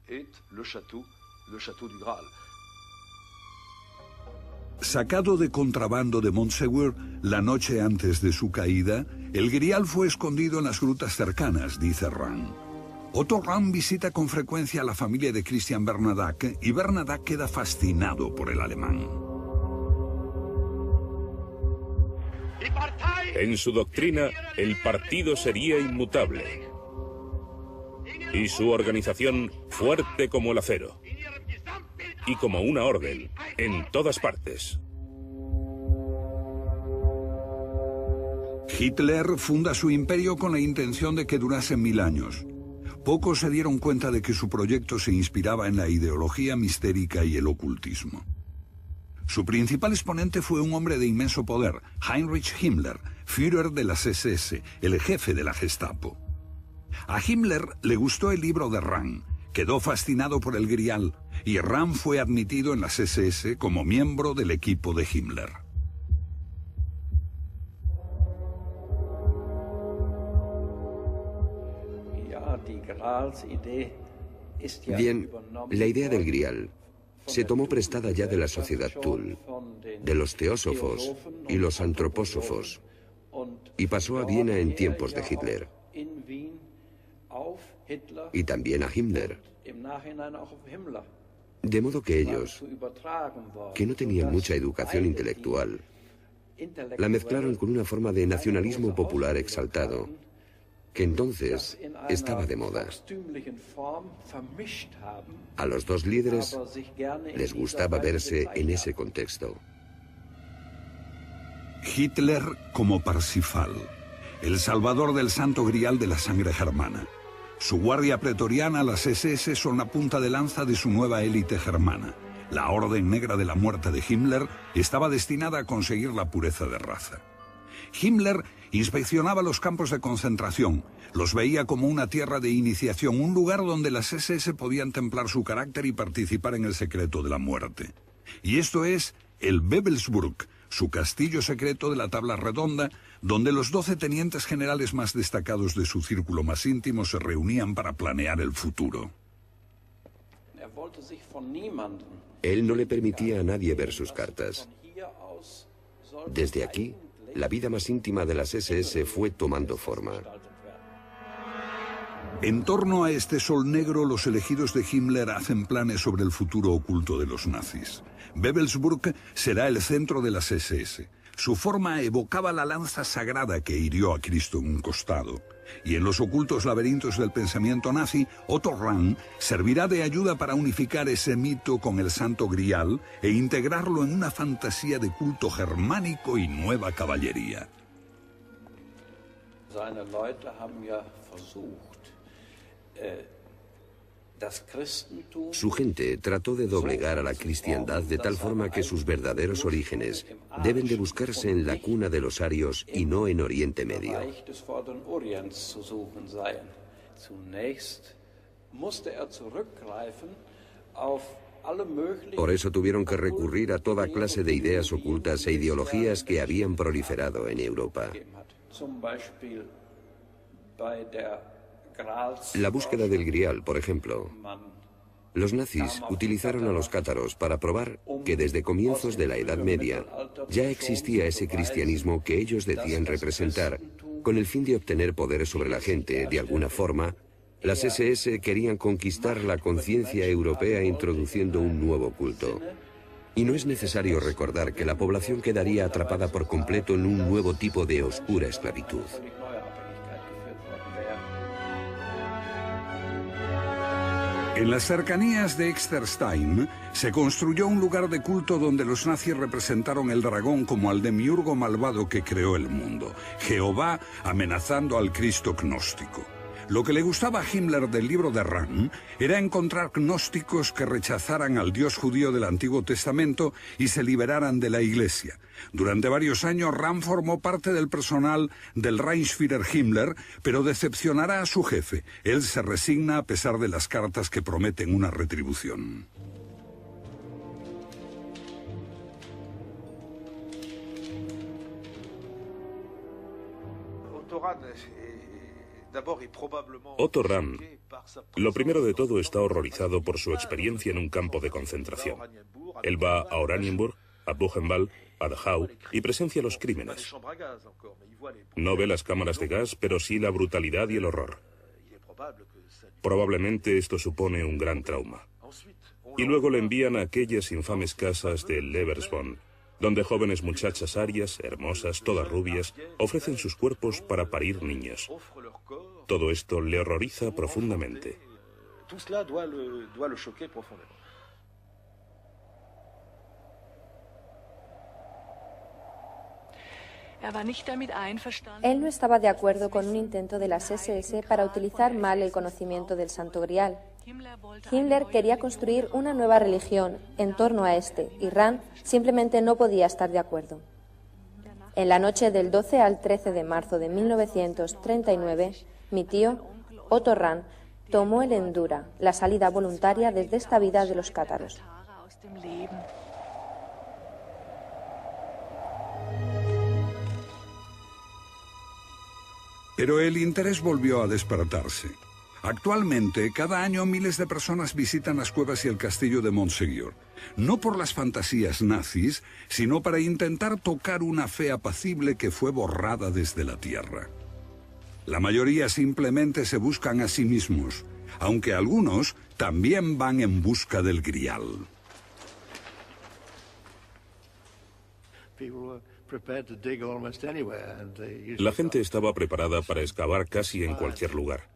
Sacado de contrabando de Montségur, la noche antes de su caída, el Grial fue escondido en las grutas cercanas, dice Rand. Otto Rand visita con frecuencia a la familia de Christian Bernadotte y Bernadotte queda fascinado por el alemán. En su doctrina, el partido sería inmutable y su organización fuerte como el acero y como una orden en todas partes. Hitler funda su imperio con la intención de que durase 1000 años. Pocos se dieron cuenta de que su proyecto se inspiraba en la ideología mistérica y el ocultismo. Su principal exponente fue un hombre de inmenso poder, Heinrich Himmler, Führer de las SS, el jefe de la Gestapo. A Himmler le gustó el libro de Rand, quedó fascinado por el Grial, y Rand fue admitido en las SS como miembro del equipo de Himmler. Bien, la idea del Grial se tomó prestada ya de la sociedad Thule, de los teósofos y los antropósofos, y pasó a Viena en tiempos de Hitler, y también a Himmler. De modo que ellos, que no tenían mucha educación intelectual, la mezclaron con una forma de nacionalismo popular exaltado, que entonces estaba de moda. A los dos líderes les gustaba verse en ese contexto. Hitler como Parsifal, el salvador del santo grial de la sangre germana. Su guardia pretoriana, las SS, son la punta de lanza de su nueva élite germana. La Orden Negra de la Muerte de Himmler estaba destinada a conseguir la pureza de raza. Himmler inspeccionaba los campos de concentración, los veía como una tierra de iniciación, un lugar donde las SS podían templar su carácter y participar en el secreto de la muerte. Y esto es el Wewelsburg, su castillo secreto de la tabla redonda, donde los 12 tenientes generales más destacados de su círculo más íntimo se reunían para planear el futuro. Él no le permitía a nadie ver sus cartas. Desde aquí, la vida más íntima de las SS fue tomando forma. En torno a este sol negro, los elegidos de Himmler hacen planes sobre el futuro oculto de los nazis. Wewelsburg será el centro de las SS. Su forma evocaba la lanza sagrada que hirió a Cristo en un costado. Y en los ocultos laberintos del pensamiento nazi, Otto Rand servirá de ayuda para unificar ese mito con el Santo Grial e integrarlo en una fantasía de culto germánico y nueva caballería. Su gente trató de doblegar a la cristiandad de tal forma que sus verdaderos orígenes deben de buscarse en la cuna de los arios y no en Oriente Medio. Por eso tuvieron que recurrir a toda clase de ideas ocultas e ideologías que habían proliferado en Europa. La búsqueda del Grial, por ejemplo. Los nazis utilizaron a los cátaros para probar que desde comienzos de la Edad Media ya existía ese cristianismo que ellos decían representar, con el fin de obtener poder sobre la gente. De alguna forma, las SS querían conquistar la conciencia europea introduciendo un nuevo culto. Y no es necesario recordar que la población quedaría atrapada por completo en un nuevo tipo de oscura esclavitud. En las cercanías de Exterstein se construyó un lugar de culto donde los nazis representaron el dragón como al demiurgo malvado que creó el mundo, Jehová amenazando al Cristo gnóstico. Lo que le gustaba a Himmler del libro de Rand era encontrar gnósticos que rechazaran al Dios judío del Antiguo Testamento y se liberaran de la Iglesia. Durante varios años Rand formó parte del personal del Reichsführer Himmler, pero decepcionará a su jefe. Él se resigna a pesar de las cartas que prometen una retribución. Otto Rand, lo primero de todo, está horrorizado por su experiencia en un campo de concentración. Él va a Oranienburg a Buchenwald, a Dachau, y presencia los crímenes. No ve las cámaras de gas, pero sí la brutalidad y el horror. Probablemente esto supone un gran trauma. Y luego le envían a aquellas infames casas de Leversbonn, donde jóvenes muchachas arias, hermosas, todas rubias, ofrecen sus cuerpos para parir niños. Todo esto le horroriza profundamente. Él no estaba de acuerdo con un intento de las SS para utilizar mal el conocimiento del Santo Grial. Himmler quería construir una nueva religión en torno a este, y Rahn simplemente no podía estar de acuerdo. En la noche del 12 al 13 de marzo de 1939, mi tío, Otto Rahn, tomó el Endura, la salida voluntaria desde esta vida de los cátaros. Pero el interés volvió a despertarse. Actualmente, cada año miles de personas visitan las cuevas y el castillo de Montségur, no por las fantasías nazis, sino para intentar tocar una fe apacible que fue borrada desde la tierra. La mayoría simplemente se buscan a sí mismos, aunque algunos también van en busca del Grial. La gente estaba preparada para excavar casi en cualquier lugar.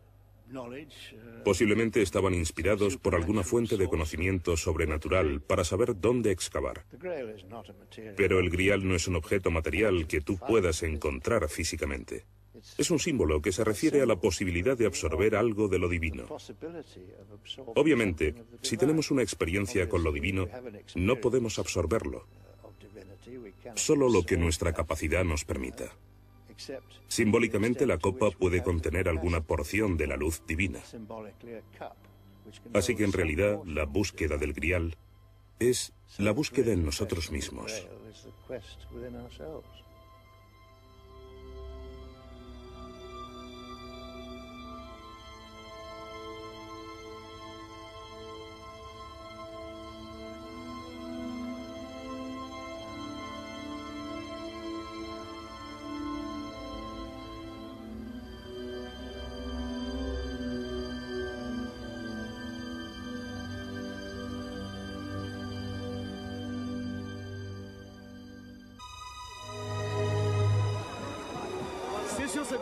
Posiblemente estaban inspirados por alguna fuente de conocimiento sobrenatural para saber dónde excavar. Pero el Grial no es un objeto material que tú puedas encontrar físicamente. Es un símbolo que se refiere a la posibilidad de absorber algo de lo divino. Obviamente, si tenemos una experiencia con lo divino, no podemos absorberlo. Solo lo que nuestra capacidad nos permita. Simbólicamente, la copa puede contener alguna porción de la luz divina. Así que en realidad, la búsqueda del Grial es la búsqueda en nosotros mismos.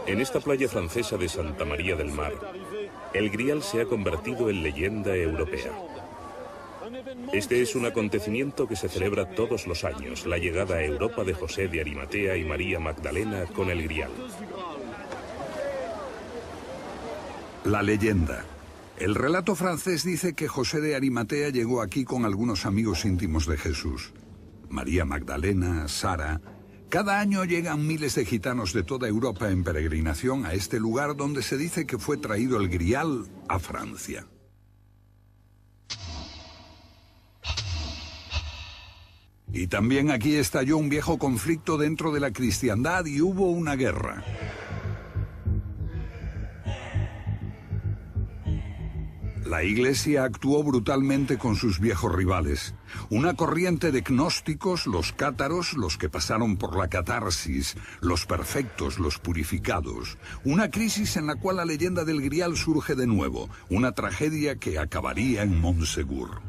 En esta playa francesa de Santa María del Mar, el Grial se ha convertido en leyenda europea. Este es un acontecimiento que se celebra todos los años, la llegada a Europa de José de Arimatea y María Magdalena con el Grial. La leyenda. El relato francés dice que José de Arimatea llegó aquí con algunos amigos íntimos de Jesús. María Magdalena, Sara. Cada año llegan miles de gitanos de toda Europa en peregrinación a este lugar donde se dice que fue traído el Grial a Francia. Y también aquí estalló un viejo conflicto dentro de la cristiandad y hubo una guerra. La Iglesia actuó brutalmente con sus viejos rivales. Una corriente de gnósticos, los cátaros, los que pasaron por la catarsis, los perfectos, los purificados. Una crisis en la cual la leyenda del Grial surge de nuevo, una tragedia que acabaría en Montségur.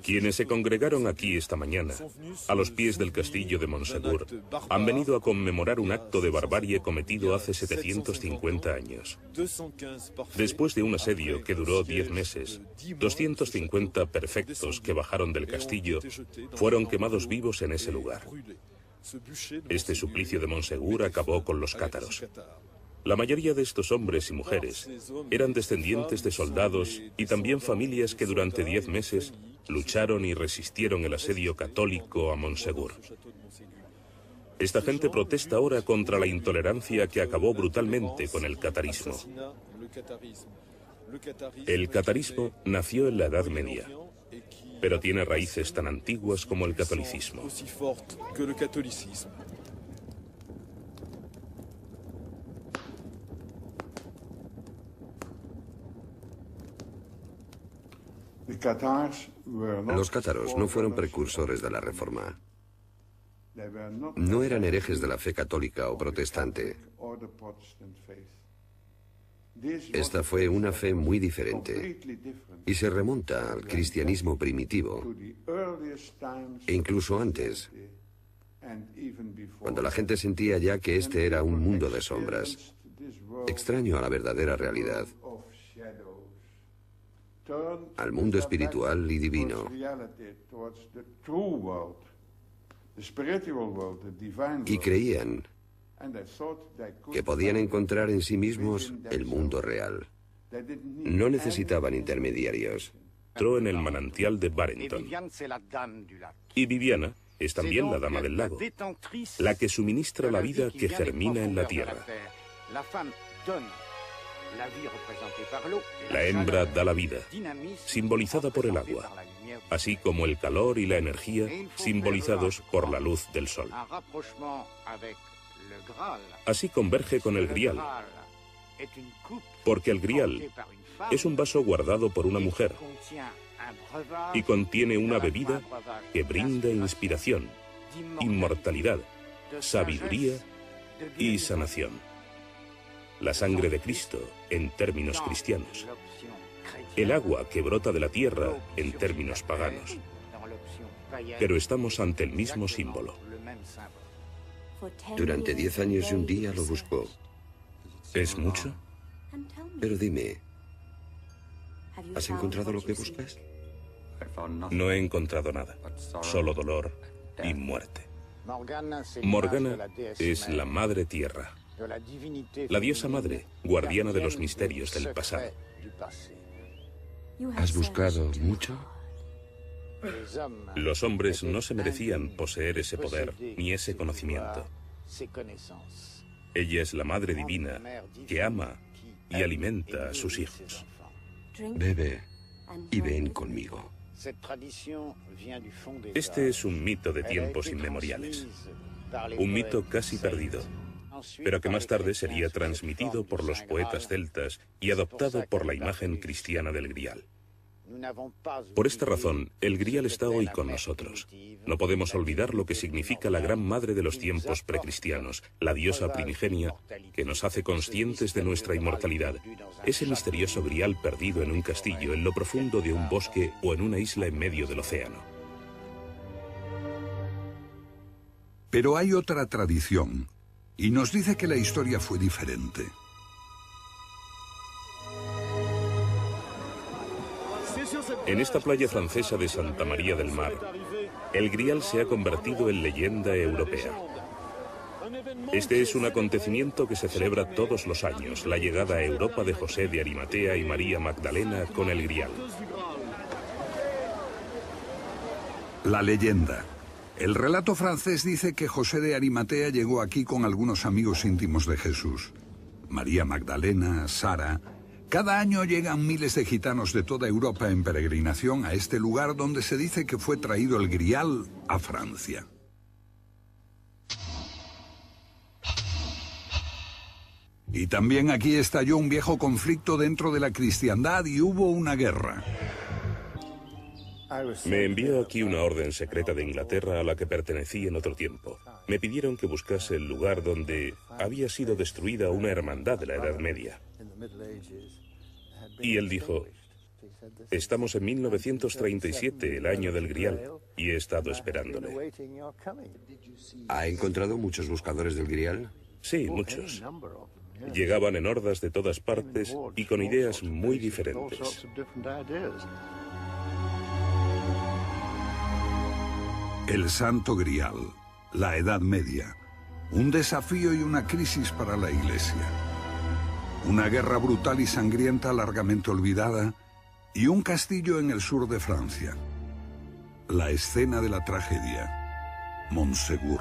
Quienes se congregaron aquí esta mañana, a los pies del castillo de Montségur, han venido a conmemorar un acto de barbarie cometido hace 750 años. Después de un asedio que duró 10 meses, 250 perfectos que bajaron del castillo fueron quemados vivos en ese lugar. Este suplicio de Montségur acabó con los cátaros. La mayoría de estos hombres y mujeres eran descendientes de soldados y también familias que durante 10 meses lucharon y resistieron el asedio católico a Montségur. Esta gente protesta ahora contra la intolerancia que acabó brutalmente con el catarismo. El catarismo nació en la Edad Media, pero tiene raíces tan antiguas como el catolicismo. Los cátaros no fueron precursores de la Reforma. No eran herejes de la fe católica o protestante. Esta fue una fe muy diferente y se remonta al cristianismo primitivo e incluso antes, cuando la gente sentía ya que este era un mundo de sombras, extraño a la verdadera realidad, al mundo espiritual y divino. Y creían que podían encontrar en sí mismos el mundo real. No necesitaban intermediarios. Entró en el manantial de Barrington. Y Viviana es también la dama del lago, la que suministra la vida que germina en la tierra. La hembra da la vida, simbolizada por el agua, así como el calor y la energía, simbolizados por la luz del sol. Así converge con el grial, porque el grial es un vaso guardado por una mujer y contiene una bebida que brinda inspiración, inmortalidad, sabiduría y sanación. La sangre de Cristo en términos cristianos. El agua que brota de la tierra en términos paganos. Pero estamos ante el mismo símbolo. Durante 10 años y un día lo buscó. ¿Es mucho? Pero dime, ¿has encontrado lo que buscas? No he encontrado nada, solo dolor y muerte. Morgana es la madre tierra, la diosa madre, guardiana de los misterios del pasado. ¿Has buscado mucho? Los hombres no se merecían poseer ese poder ni ese conocimiento. Ella es la madre divina que ama y alimenta a sus hijos. Bebe y ven conmigo. Este es un mito de tiempos inmemoriales, un mito casi perdido, pero que más tarde sería transmitido por los poetas celtas y adoptado por la imagen cristiana del grial. Por esta razón, el grial está hoy con nosotros. No podemos olvidar lo que significa la gran madre de los tiempos precristianos, la diosa primigenia, que nos hace conscientes de nuestra inmortalidad. Ese misterioso grial perdido en un castillo, en lo profundo de un bosque o en una isla en medio del océano. Pero hay otra tradición, y nos dice que la historia fue diferente. En esta playa francesa de Santa María del Mar, el grial se ha convertido en leyenda europea. Este es un acontecimiento que se celebra todos los años, la llegada a Europa de José de Arimatea y María Magdalena con el grial. La leyenda. El relato francés dice que José de Arimatea llegó aquí con algunos amigos íntimos de Jesús. María Magdalena, Sara. Cada año llegan miles de gitanos de toda Europa en peregrinación a este lugar donde se dice que fue traído el grial a Francia. Y también aquí estalló un viejo conflicto dentro de la cristiandad y hubo una guerra. Me envió aquí una orden secreta de Inglaterra a la que pertenecí en otro tiempo. Me pidieron que buscase el lugar donde había sido destruida una hermandad de la Edad Media. Y él dijo, estamos en 1937, el año del grial, y he estado esperándole. ¿Ha encontrado muchos buscadores del grial? Sí, muchos. Llegaban en hordas de todas partes y con ideas muy diferentes. El Santo Grial, la Edad Media, un desafío y una crisis para la Iglesia. Una guerra brutal y sangrienta largamente olvidada y un castillo en el sur de Francia. La escena de la tragedia, Montségur.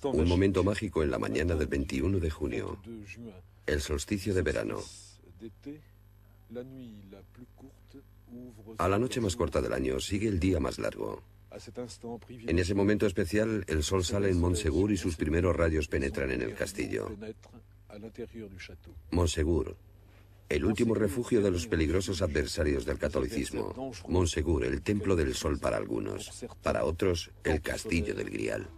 Un momento mágico en la mañana del 21 de junio, el solsticio de verano. A la noche más corta del año sigue el día más largo. En ese momento especial, el sol sale en Montsegur y sus primeros rayos penetran en el castillo. Montsegur, el último refugio de los peligrosos adversarios del catolicismo. Montsegur, el templo del sol para algunos, para otros, el castillo del Grial.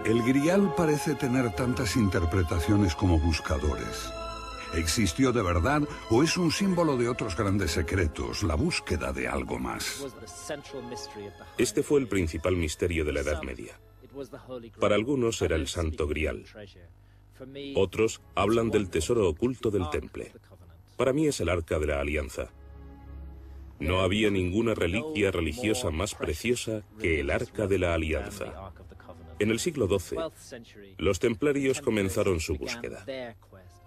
El Grial parece tener tantas interpretaciones como buscadores. ¿Existió de verdad o es un símbolo de otros grandes secretos, la búsqueda de algo más? Este fue el principal misterio de la Edad Media. Para algunos era el Santo Grial. Otros hablan del tesoro oculto del Temple. Para mí es el Arca de la Alianza. No había ninguna reliquia religiosa más preciosa que el Arca de la Alianza. En el siglo XII, los templarios comenzaron su búsqueda.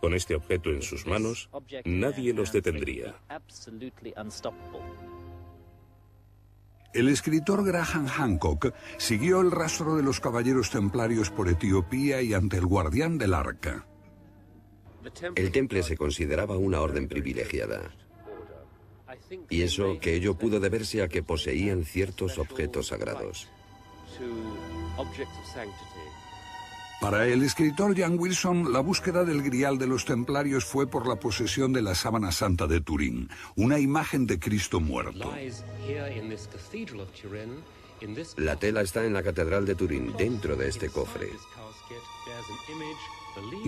Con este objeto en sus manos, nadie los detendría. El escritor Graham Hancock siguió el rastro de los caballeros templarios por Etiopía y ante el guardián del arca. El Temple se consideraba una orden privilegiada. Y eso que ello pudo deberse a que poseían ciertos objetos sagrados. Para el escritor Jan Wilson, la búsqueda del Grial de los templarios fue por la posesión de la Sábana Santa de Turín, una imagen de Cristo muerto. La tela está en la Catedral de Turín, dentro de este cofre.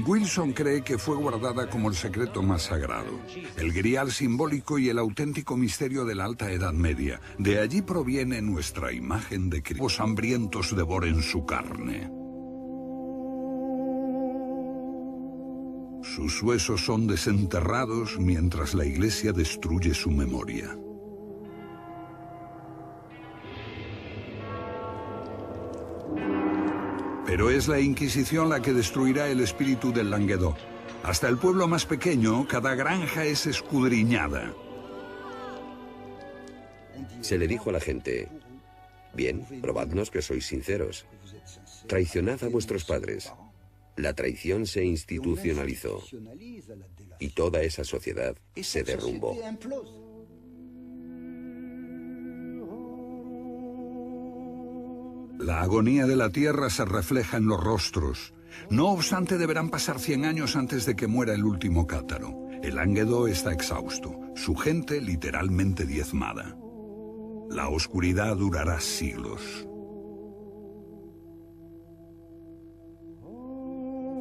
Wilson cree que fue guardada como el secreto más sagrado, el Grial simbólico y el auténtico misterio de la Alta Edad Media. De allí proviene nuestra imagen de Cristo. Los hambrientos devoren su carne. Sus huesos son desenterrados mientras la Iglesia destruye su memoria. Pero es la Inquisición la que destruirá el espíritu del Languedoc. Hasta el pueblo más pequeño, cada granja es escudriñada. Se le dijo a la gente: bien, probadnos que sois sinceros. Traicionad a vuestros padres. La traición se institucionalizó y toda esa sociedad se derrumbó. La agonía de la tierra se refleja en los rostros. No obstante, deberán pasar 100 años antes de que muera el último cátaro. El Languedoc está exhausto, su gente literalmente diezmada. La oscuridad durará siglos.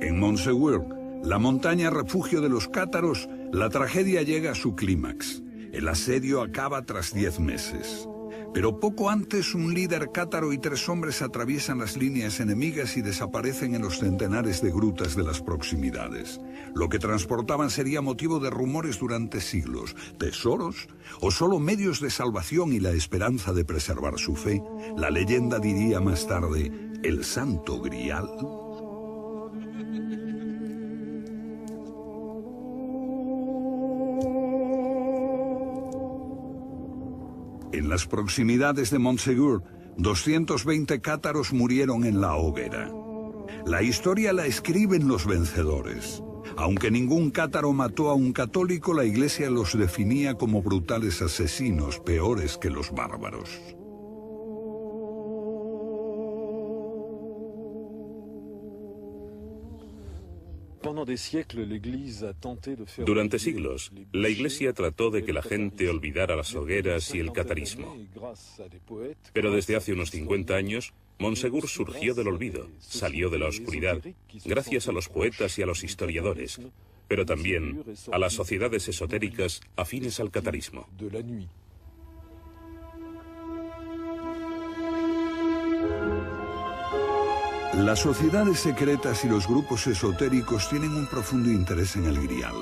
En Montsegur, la montaña refugio de los cátaros, la tragedia llega a su clímax. El asedio acaba tras 10 meses. Pero poco antes, un líder cátaro y 3 hombres atraviesan las líneas enemigas y desaparecen en los centenares de grutas de las proximidades. Lo que transportaban sería motivo de rumores durante siglos. ¿Tesoros? ¿O solo medios de salvación y la esperanza de preservar su fe? La leyenda diría más tarde, ¿el Santo Grial? En las proximidades de Montsegur, 220 cátaros murieron en la hoguera. La historia la escriben los vencedores. Aunque ningún cátaro mató a un católico, la Iglesia los definía como brutales asesinos, peores que los bárbaros. Durante siglos, la Iglesia trató de que la gente olvidara las hogueras y el catarismo. Pero desde hace unos 50 años, Montsegur surgió del olvido, salió de la oscuridad, gracias a los poetas y a los historiadores, pero también a las sociedades esotéricas afines al catarismo. Las sociedades secretas y los grupos esotéricos tienen un profundo interés en el Grial,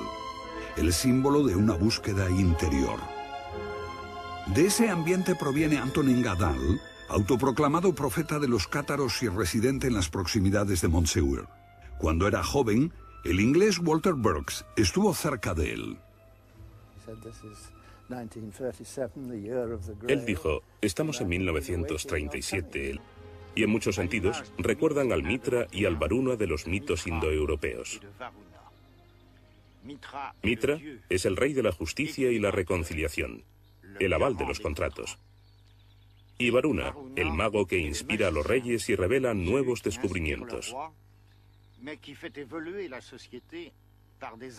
el símbolo de una búsqueda interior. De ese ambiente proviene Antonin Gadal, autoproclamado profeta de los cátaros y residente en las proximidades de Montsegur. Cuando era joven, el inglés Walter Burkes estuvo cerca de él. Él dijo, estamos en 1937, y en muchos sentidos recuerdan al Mitra y al Varuna de los mitos indoeuropeos. Mitra es el rey de la justicia y la reconciliación. el aval de los contratos. Y Varuna, el mago que inspira a los reyes y revela nuevos descubrimientos.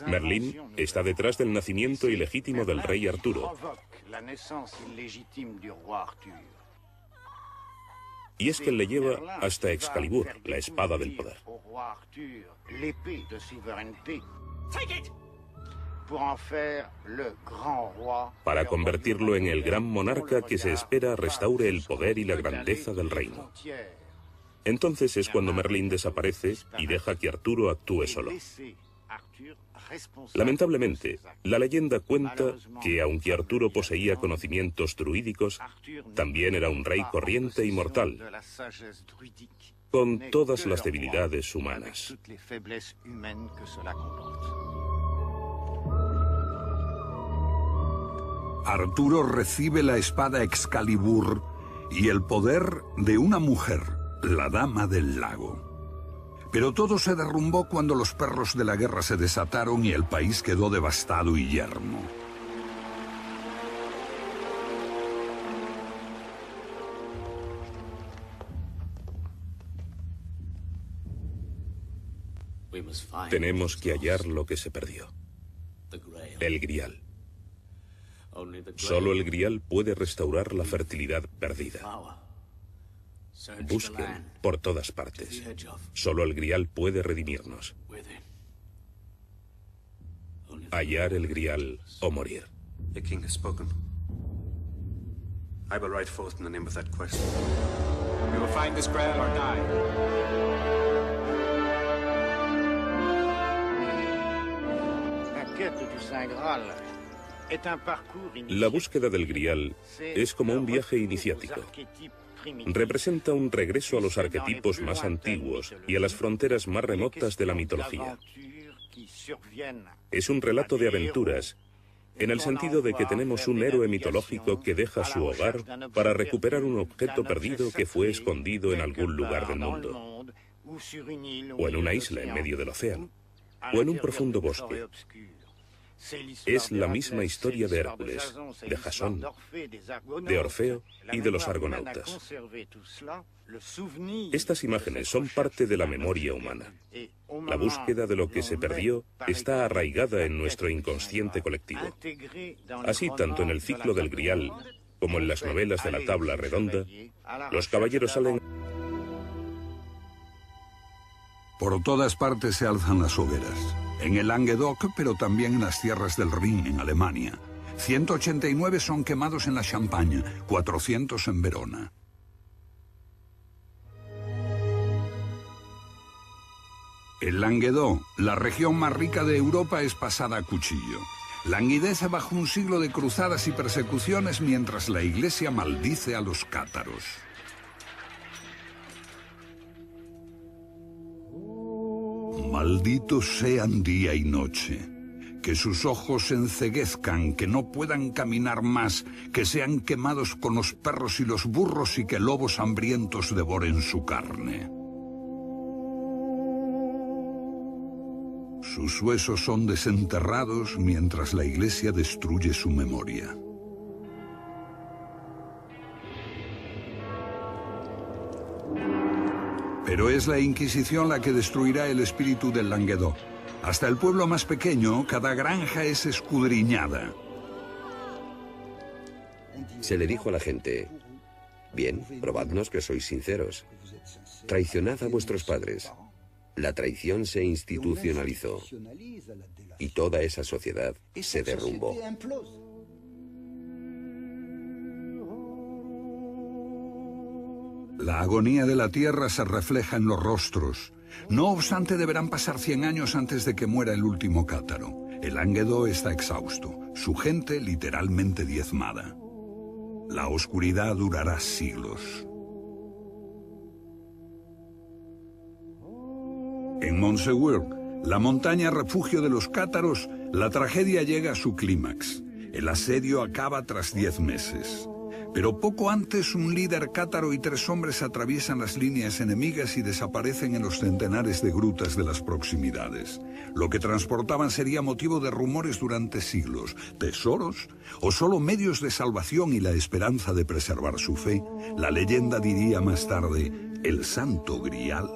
Merlín está detrás del nacimiento ilegítimo del rey Arturo. Y es que le lleva hasta Excalibur, la espada del poder. Para convertirlo en el gran monarca que se espera restaure el poder y la grandeza del reino. Entonces es cuando Merlín desaparece y deja que Arturo actúe solo. Lamentablemente, la leyenda cuenta que, aunque Arturo poseía conocimientos druídicos, también era un rey corriente y mortal, con todas las debilidades humanas. Arturo recibe la espada Excalibur y el poder de una mujer, la Dama del Lago. Pero todo se derrumbó cuando los perros de la guerra se desataron y el país quedó devastado y yermo. Tenemos que hallar lo que se perdió. El Grial. Solo el Grial puede restaurar la fertilidad perdida. Busquen por todas partes. Solo el Grial puede redimirnos. Hallar el Grial o morir. The king has spoken. I will ride forth in the name of that quest. We will find this Grail or die. La búsqueda del Grial es como un viaje iniciático. Representa un regreso a los arquetipos más antiguos y a las fronteras más remotas de la mitología. Es un relato de aventuras, en el sentido de que tenemos un héroe mitológico que deja su hogar para recuperar un objeto perdido que fue escondido en algún lugar del mundo, o en una isla en medio del océano, o en un profundo bosque. Es la misma historia de Hércules, de Jasón, de Orfeo y de los argonautas. Estas imágenes son parte de la memoria humana. La búsqueda de lo que se perdió está arraigada en nuestro inconsciente colectivo. Así, tanto en el ciclo del Grial como en las novelas de la Tabla Redonda, los caballeros salen... Por todas partes se alzan las hogueras. En el Languedoc, pero también en las tierras del Rin, en Alemania. 189 son quemados en la Champaña, 400 en Verona. El Languedoc, la región más rica de Europa, es pasada a cuchillo. Languidece bajo un siglo de cruzadas y persecuciones mientras la Iglesia maldice a los cátaros. Malditos sean día y noche, que sus ojos se enceguezcan, que no puedan caminar más, que sean quemados con los perros y los burros y que lobos hambrientos devoren su carne. Sus huesos son desenterrados mientras la Iglesia destruye su memoria. Pero es la Inquisición la que destruirá el espíritu del Languedoc. Hasta el pueblo más pequeño, cada granja es escudriñada. Se le dijo a la gente: bien, probadnos que sois sinceros. Traicionad a vuestros padres. La traición se institucionalizó y toda esa sociedad se derrumbó. La agonía de la tierra se refleja en los rostros. No obstante, deberán pasar 100 años antes de que muera el último cátaro. El Languedoc está exhausto, su gente literalmente diezmada. La oscuridad durará siglos. En Montsegur, la montaña refugio de los cátaros, la tragedia llega a su clímax. El asedio acaba tras 10 meses. Pero poco antes, un líder cátaro y 3 hombres atraviesan las líneas enemigas y desaparecen en los centenares de grutas de las proximidades. Lo que transportaban sería motivo de rumores durante siglos. ¿Tesoros? ¿O solo medios de salvación y la esperanza de preservar su fe? La leyenda diría más tarde, ¿el Santo Grial?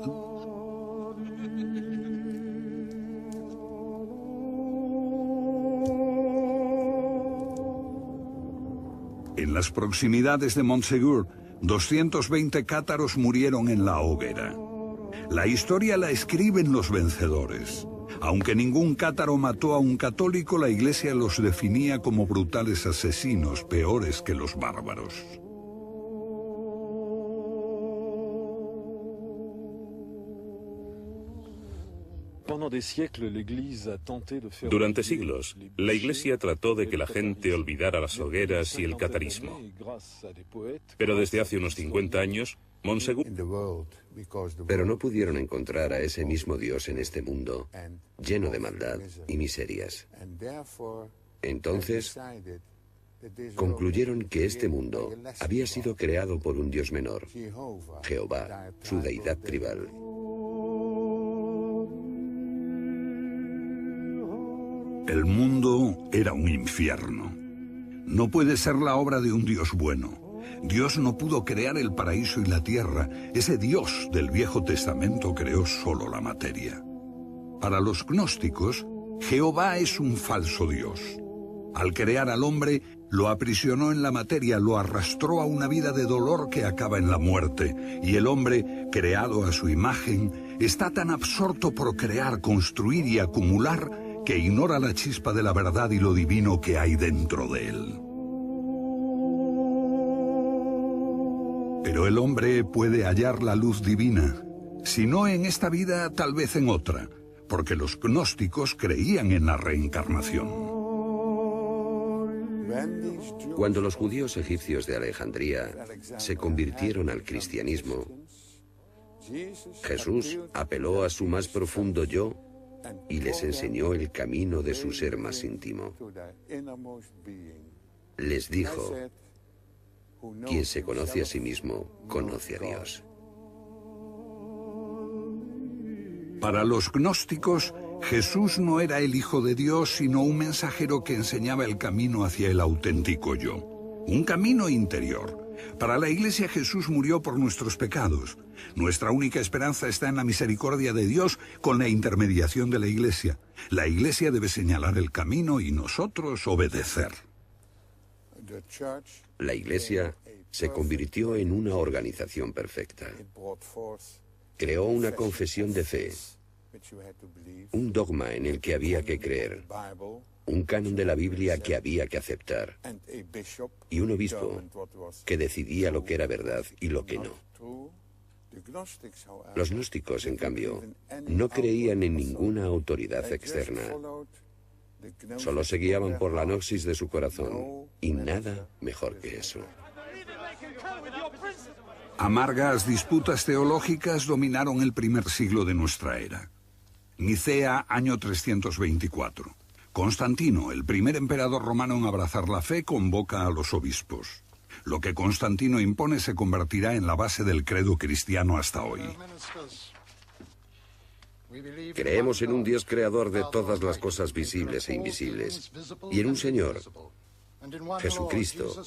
En las proximidades de Montségur, 220 cátaros murieron en la hoguera. La historia la escriben los vencedores. Aunque ningún cátaro mató a un católico, la Iglesia los definía como brutales asesinos, peores que los bárbaros. Durante siglos, la Iglesia trató de que la gente olvidara las hogueras y el catarismo. Pero desde hace unos 50 años, Montségur... Pero no pudieron encontrar a ese mismo Dios en este mundo, lleno de maldad y miserias. Entonces, concluyeron que este mundo había sido creado por un Dios menor, Jehová, su deidad tribal. El mundo era un infierno. No puede ser la obra de un Dios bueno. Dios no pudo crear el paraíso y la tierra. Ese Dios del Viejo Testamento creó solo la materia. Para los gnósticos, Jehová es un falso Dios. Al crear al hombre, lo aprisionó en la materia, lo arrastró a una vida de dolor que acaba en la muerte. Y el hombre, creado a su imagen, está tan absorto por crear, construir y acumular que ignora la chispa de la verdad y lo divino que hay dentro de él. Pero el hombre puede hallar la luz divina, si no en esta vida, tal vez en otra, porque los gnósticos creían en la reencarnación. Cuando los judíos egipcios de Alejandría se convirtieron al cristianismo, Jesús apeló a su más profundo yo y les enseñó el camino de su ser más íntimo. Les dijo, quien se conoce a sí mismo, conoce a Dios. Para los gnósticos, Jesús no era el Hijo de Dios, sino un mensajero que enseñaba el camino hacia el auténtico yo. Un camino interior. Para la Iglesia, Jesús murió por nuestros pecados. Nuestra única esperanza está en la misericordia de Dios con la intermediación de la Iglesia. La Iglesia debe señalar el camino y nosotros obedecer. La Iglesia se convirtió en una organización perfecta. Creó una confesión de fe, un dogma en el que había que creer, un canon de la Biblia que había que aceptar, y un obispo que decidía lo que era verdad y lo que no. Los gnósticos, en cambio, no creían en ninguna autoridad externa. Solo se guiaban por la gnosis de su corazón, y nada mejor que eso. Amargas disputas teológicas dominaron el primer siglo de nuestra era. Nicea, año 324. Constantino, el primer emperador romano en abrazar la fe, convoca a los obispos. Lo que Constantino impone se convertirá en la base del credo cristiano hasta hoy. Creemos en un Dios creador de todas las cosas visibles e invisibles, y en un Señor, Jesucristo,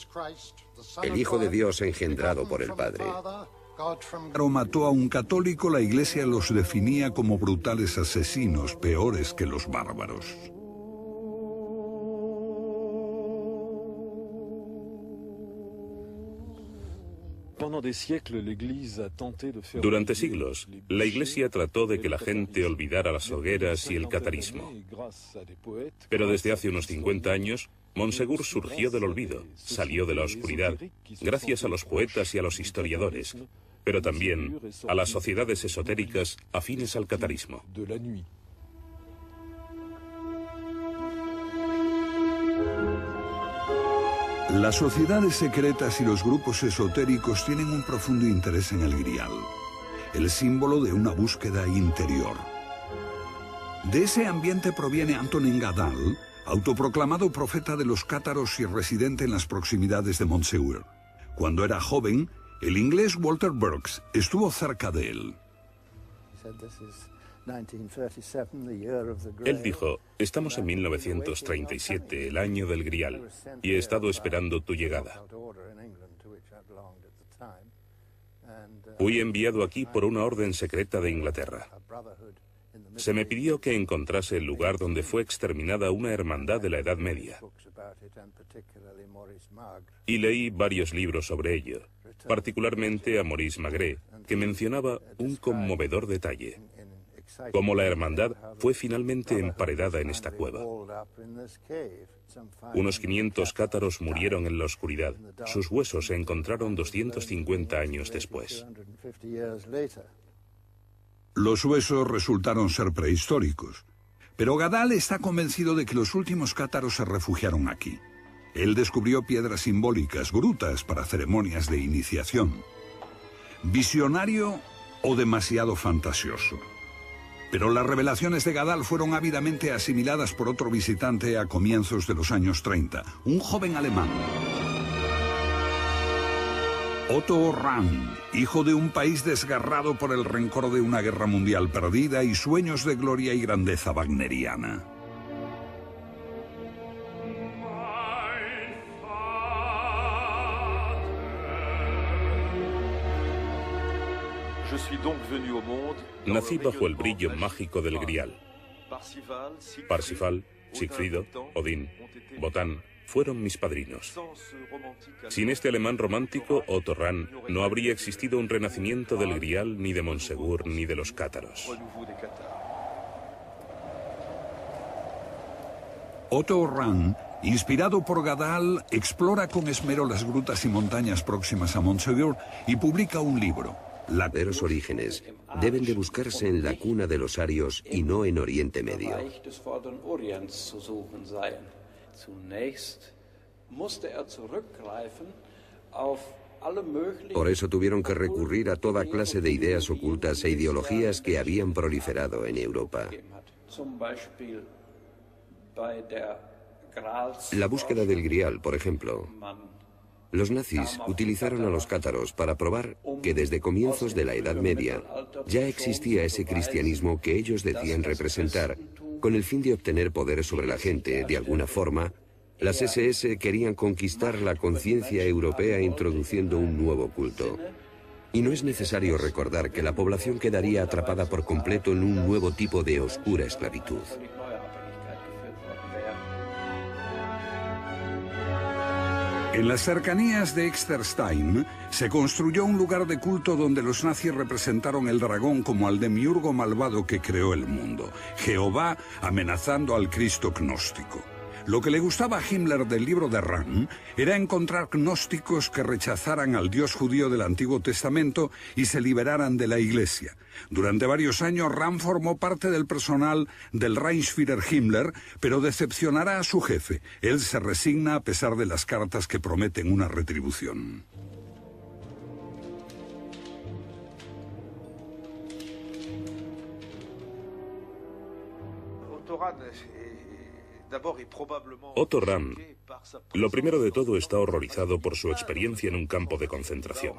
el Hijo de Dios engendrado por el Padre. Mató a un católico, la Iglesia los definía como brutales asesinos, peores que los bárbaros. Durante siglos, la Iglesia trató de que la gente olvidara las hogueras y el catarismo. Pero desde hace unos 50 años, Montségur surgió del olvido, salió de la oscuridad, gracias a los poetas y a los historiadores, pero también a las sociedades esotéricas afines al catarismo. Las sociedades secretas y los grupos esotéricos tienen un profundo interés en el Grial, el símbolo de una búsqueda interior. De ese ambiente proviene Antonin Gadal, autoproclamado profeta de los cátaros y residente en las proximidades de Montségur. Cuando era joven, el inglés Walter Burkes estuvo cerca de él. Él dijo, estamos en 1937, el año del Grial, y he estado esperando tu llegada. Fui enviado aquí por una orden secreta de Inglaterra. Se me pidió que encontrase el lugar donde fue exterminada una hermandad de la Edad Media. Y leí varios libros sobre ello, particularmente a Maurice Magré, que mencionaba un conmovedor detalle: cómo la hermandad fue finalmente emparedada en esta cueva. Unos 500 cátaros murieron en la oscuridad. Sus huesos se encontraron 250 años después. Los huesos resultaron ser prehistóricos, pero Gadal está convencido de que los últimos cátaros se refugiaron aquí. Él descubrió piedras simbólicas, grutas para ceremonias de iniciación. ¿Visionario o demasiado fantasioso? Pero las revelaciones de Gadal fueron ávidamente asimiladas por otro visitante a comienzos de los años 30, un joven alemán. Otto Rahn, hijo de un país desgarrado por el rencor de una guerra mundial perdida y sueños de gloria y grandeza wagneriana. Nací bajo el brillo mágico del Grial. Parsifal, Sigfrido, Odín, Botán fueron mis padrinos. Sin este alemán romántico, Otto Rahn, no habría existido un renacimiento del Grial, ni de Montsegur, ni de los cátaros. Otto Rahn, inspirado por Gadal, explora con esmero las grutas y montañas próximas a Montsegur y publica un libro. Los verdaderos orígenes deben de buscarse en la cuna de los arios y no en Oriente Medio. Por eso tuvieron que recurrir a toda clase de ideas ocultas e ideologías que habían proliferado en Europa. La búsqueda del Grial, por ejemplo. Los nazis utilizaron a los cátaros para probar que desde comienzos de la Edad Media ya existía ese cristianismo que ellos decían representar, con el fin de obtener poder sobre la gente. De alguna forma, las SS querían conquistar la conciencia europea introduciendo un nuevo culto. Y no es necesario recordar que la población quedaría atrapada por completo en un nuevo tipo de oscura esclavitud. En las cercanías de Exterstein se construyó un lugar de culto donde los nazis representaron el dragón como al demiurgo malvado que creó el mundo, Jehová amenazando al Cristo gnóstico. Lo que le gustaba a Himmler del libro de Rahn era encontrar gnósticos que rechazaran al Dios judío del Antiguo Testamento y se liberaran de la Iglesia. Durante varios años Rahn formó parte del personal del Reichsführer Himmler, pero decepcionará a su jefe. Él se resigna a pesar de las cartas que prometen una retribución. Otto Rahn, lo primero de todo, está horrorizado por su experiencia en un campo de concentración.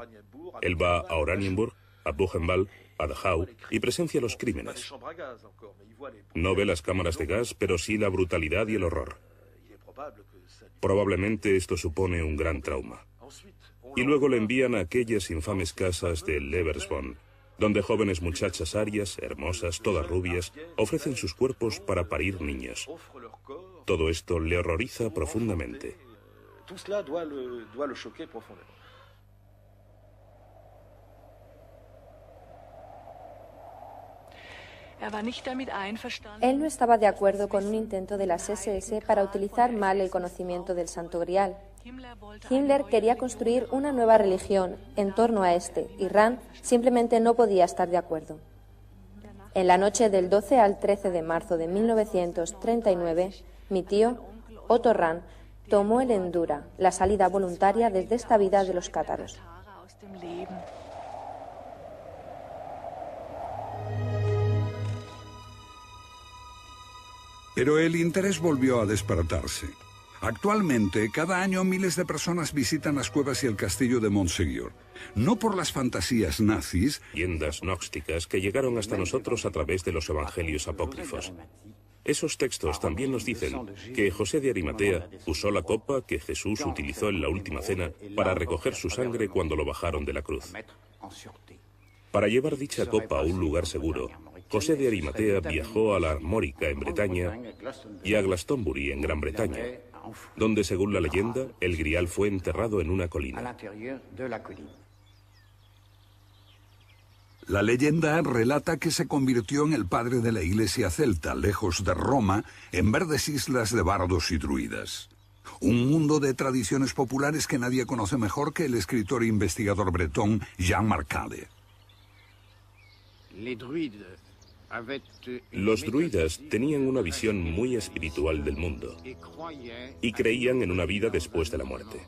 Él va a Oranienburg, a Buchenwald, a Dachau y presencia los crímenes. No ve las cámaras de gas, pero sí la brutalidad y el horror. Probablemente esto supone un gran trauma. Y luego le envían a aquellas infames casas de Leversbonn, donde jóvenes muchachas arias, hermosas, todas rubias, ofrecen sus cuerpos para parir niños. Todo esto le horroriza profundamente. Él no estaba de acuerdo con un intento de las SS para utilizar mal el conocimiento del Santo Grial. Himmler quería construir una nueva religión en torno a este, y Rahn simplemente no podía estar de acuerdo. En la noche del 12 al 13 de marzo de 1939, mi tío, Otto Rahn, tomó el Endura, la salida voluntaria desde esta vida de los cátaros. Pero el interés volvió a despertarse. Actualmente, cada año miles de personas visitan las cuevas y el castillo de Montségur, no por las fantasías nazis, leyendas gnósticas que llegaron hasta nosotros a través de los evangelios apócrifos. Esos textos también nos dicen que José de Arimatea usó la copa que Jesús utilizó en la última cena para recoger su sangre cuando lo bajaron de la cruz. Para llevar dicha copa a un lugar seguro, José de Arimatea viajó a la Armórica en Bretaña y a Glastonbury en Gran Bretaña, donde, según la leyenda, el Grial fue enterrado en una colina. La leyenda relata que se convirtió en el padre de la iglesia celta, lejos de Roma, en verdes islas de bardos y druidas. Un mundo de tradiciones populares que nadie conoce mejor que el escritor e investigador bretón Jean Marcade. Los druidas tenían una visión muy espiritual del mundo y creían en una vida después de la muerte.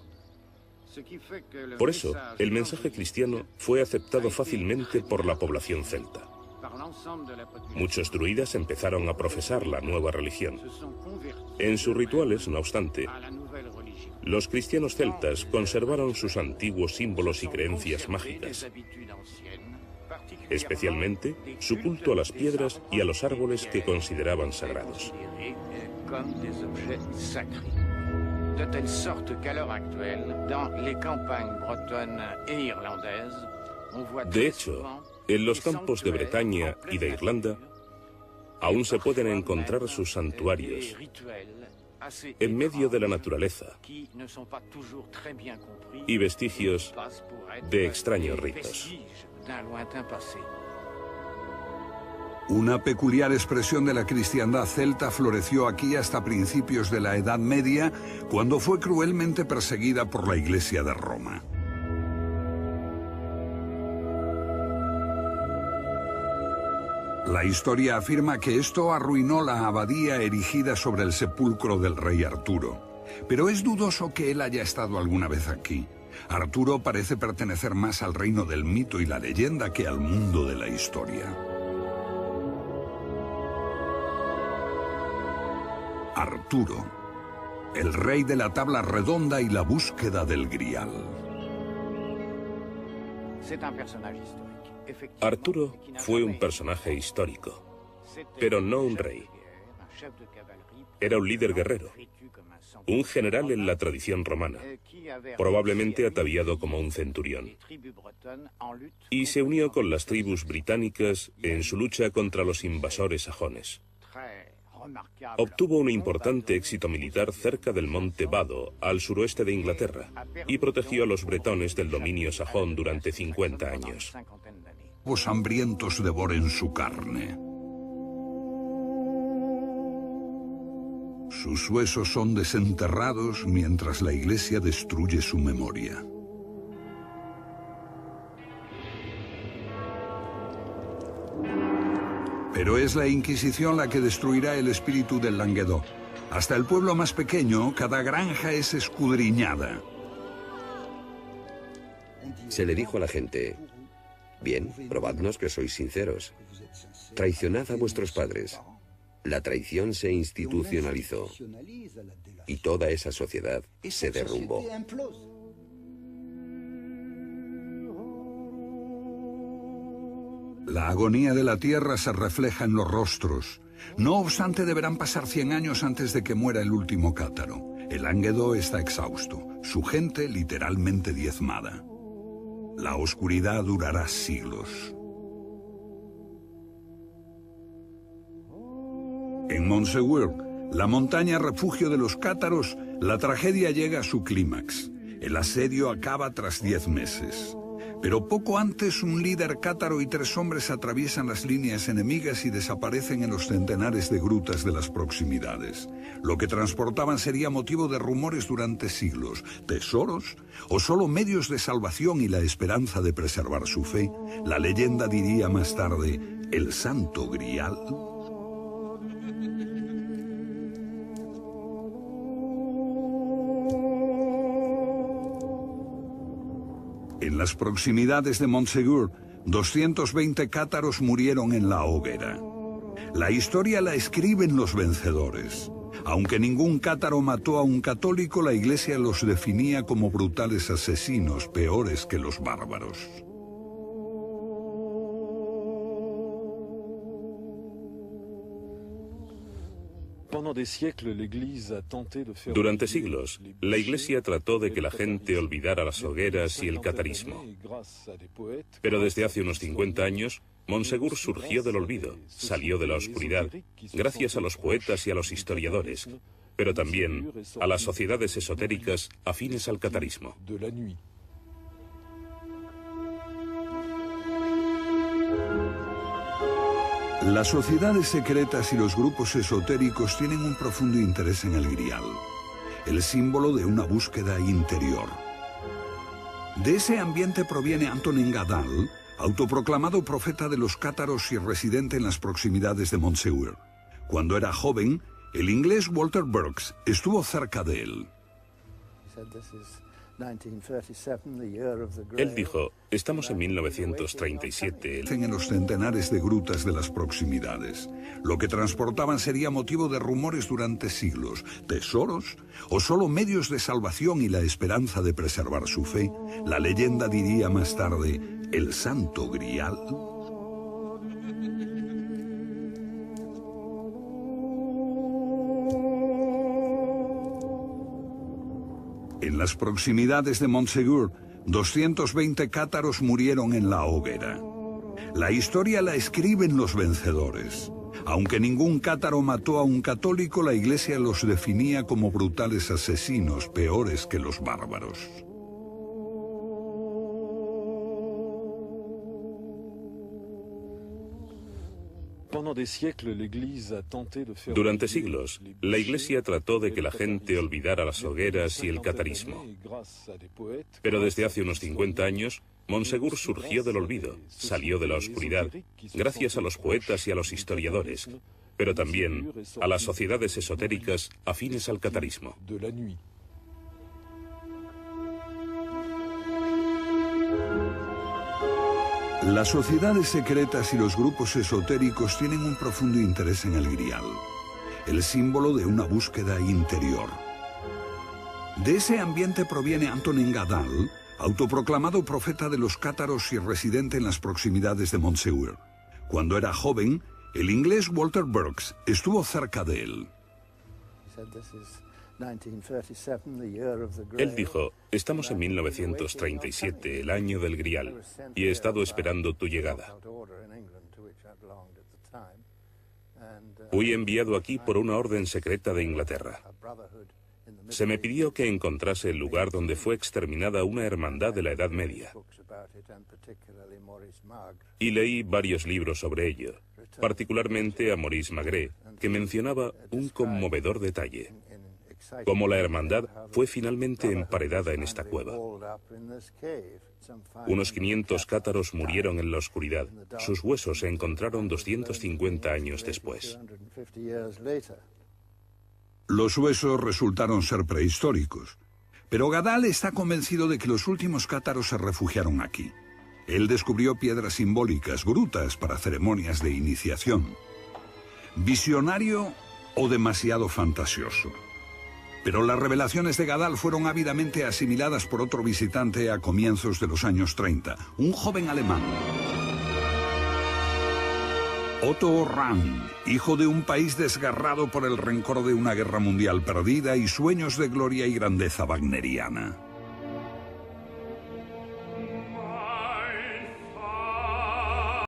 Por eso, el mensaje cristiano fue aceptado fácilmente por la población celta. Muchos druidas empezaron a profesar la nueva religión. En sus rituales, no obstante, los cristianos celtas conservaron sus antiguos símbolos y creencias mágicas, especialmente su culto a las piedras y a los árboles que consideraban sagrados. De telle sorte qu'à l'heure actuelle, dans les campagnes bretonnes et irlandaises, on voit De hecho, en los campos de Bretaña y de Irlanda, aún se pueden encontrar sus santuarios en medio de la naturaleza y vestigios de extraños ritos. Una peculiar expresión de la cristiandad celta floreció aquí hasta principios de la Edad Media, cuando fue cruelmente perseguida por la Iglesia de Roma. La historia afirma que esto arruinó la abadía erigida sobre el sepulcro del rey Arturo, pero es dudoso que él haya estado alguna vez aquí. Arturo parece pertenecer más al reino del mito y la leyenda que al mundo de la historia. Arturo, el rey de la tabla redonda y la búsqueda del Grial. Arturo fue un personaje histórico, pero no un rey. Era un líder guerrero, un general en la tradición romana, probablemente ataviado como un centurión, y se unió con las tribus británicas en su lucha contra los invasores sajones. Obtuvo un importante éxito militar cerca del monte Vado, al suroeste de Inglaterra, y protegió a los bretones del dominio sajón durante 50 años. Los hambrientos devoren su carne. Sus huesos son desenterrados mientras la Iglesia destruye su memoria. Pero es la Inquisición la que destruirá el espíritu del Languedoc. Hasta el pueblo más pequeño, cada granja es escudriñada. Se le dijo a la gente: bien, probadnos que sois sinceros. Traicionad a vuestros padres. La traición se institucionalizó y toda esa sociedad se derrumbó. La agonía de la tierra se refleja en los rostros. No obstante, deberán pasar 100 años antes de que muera el último cátaro. El Languedoc está exhausto, su gente literalmente diezmada. La oscuridad durará siglos. En Montségur, la montaña refugio de los cátaros, la tragedia llega a su clímax. El asedio acaba tras 10 meses. Pero poco antes, un líder cátaro y 3 hombres atraviesan las líneas enemigas y desaparecen en los centenares de grutas de las proximidades. Lo que transportaban sería motivo de rumores durante siglos. ¿Tesoros? ¿O solo medios de salvación y la esperanza de preservar su fe? La leyenda diría más tarde: ¿el Santo Grial? En las proximidades de Montségur, 220 cátaros murieron en la hoguera. La historia la escriben los vencedores. Aunque ningún cátaro mató a un católico, la Iglesia los definía como brutales asesinos, peores que los bárbaros. Durante siglos, la Iglesia trató de que la gente olvidara las hogueras y el catarismo. Pero desde hace unos 50 años, Montsegur surgió del olvido, salió de la oscuridad, gracias a los poetas y a los historiadores, pero también a las sociedades esotéricas afines al catarismo. Las sociedades secretas y los grupos esotéricos tienen un profundo interés en el Grial, el símbolo de una búsqueda interior. De ese ambiente proviene Antonin Gadal, autoproclamado profeta de los cátaros y residente en las proximidades de Montsegur. Cuando era joven, el inglés Walter Burkes estuvo cerca de él. Él dijo, estamos en 1937. En los centenares de grutas de las proximidades. Lo que transportaban sería motivo de rumores durante siglos. ¿Tesoros? ¿O solo medios de salvación y la esperanza de preservar su fe? La leyenda diría más tarde, ¿el Santo Grial? En las proximidades de Montsegur, 220 cátaros murieron en la hoguera. La historia la escriben los vencedores. Aunque ningún cátaro mató a un católico, la Iglesia los definía como brutales asesinos, peores que los bárbaros. Durante siglos, la Iglesia trató de que la gente olvidara las hogueras y el catarismo. Pero desde hace unos 50 años, Montsegur surgió del olvido, salió de la oscuridad, gracias a los poetas y a los historiadores, pero también a las sociedades esotéricas afines al catarismo. Las sociedades secretas y los grupos esotéricos tienen un profundo interés en el Grial, el símbolo de una búsqueda interior. De ese ambiente proviene Antonin Gadal, autoproclamado profeta de los cátaros y residente en las proximidades de Montsegur. Cuando era joven, el inglés Walter Burkes estuvo cerca de él. Él dijo, estamos en 1937, el año del Grial, y he estado esperando tu llegada. Fui enviado aquí por una orden secreta de Inglaterra. Se me pidió que encontrase el lugar donde fue exterminada una hermandad de la Edad Media. Y leí varios libros sobre ello, particularmente a Maurice Magré, que mencionaba un conmovedor detalle: como la hermandad fue finalmente emparedada en esta cueva. Unos 500 cátaros murieron en la oscuridad. Sus huesos se encontraron 250 años después. Los huesos resultaron ser prehistóricos, pero Gadal está convencido de que los últimos cátaros se refugiaron aquí. Él descubrió piedras simbólicas, grutas para ceremonias de iniciación. ¿Visionario o demasiado fantasioso? Pero las revelaciones de Gadal fueron ávidamente asimiladas por otro visitante a comienzos de los años 30, un joven alemán. Otto Rahn, hijo de un país desgarrado por el rencor de una guerra mundial perdida y sueños de gloria y grandeza wagneriana.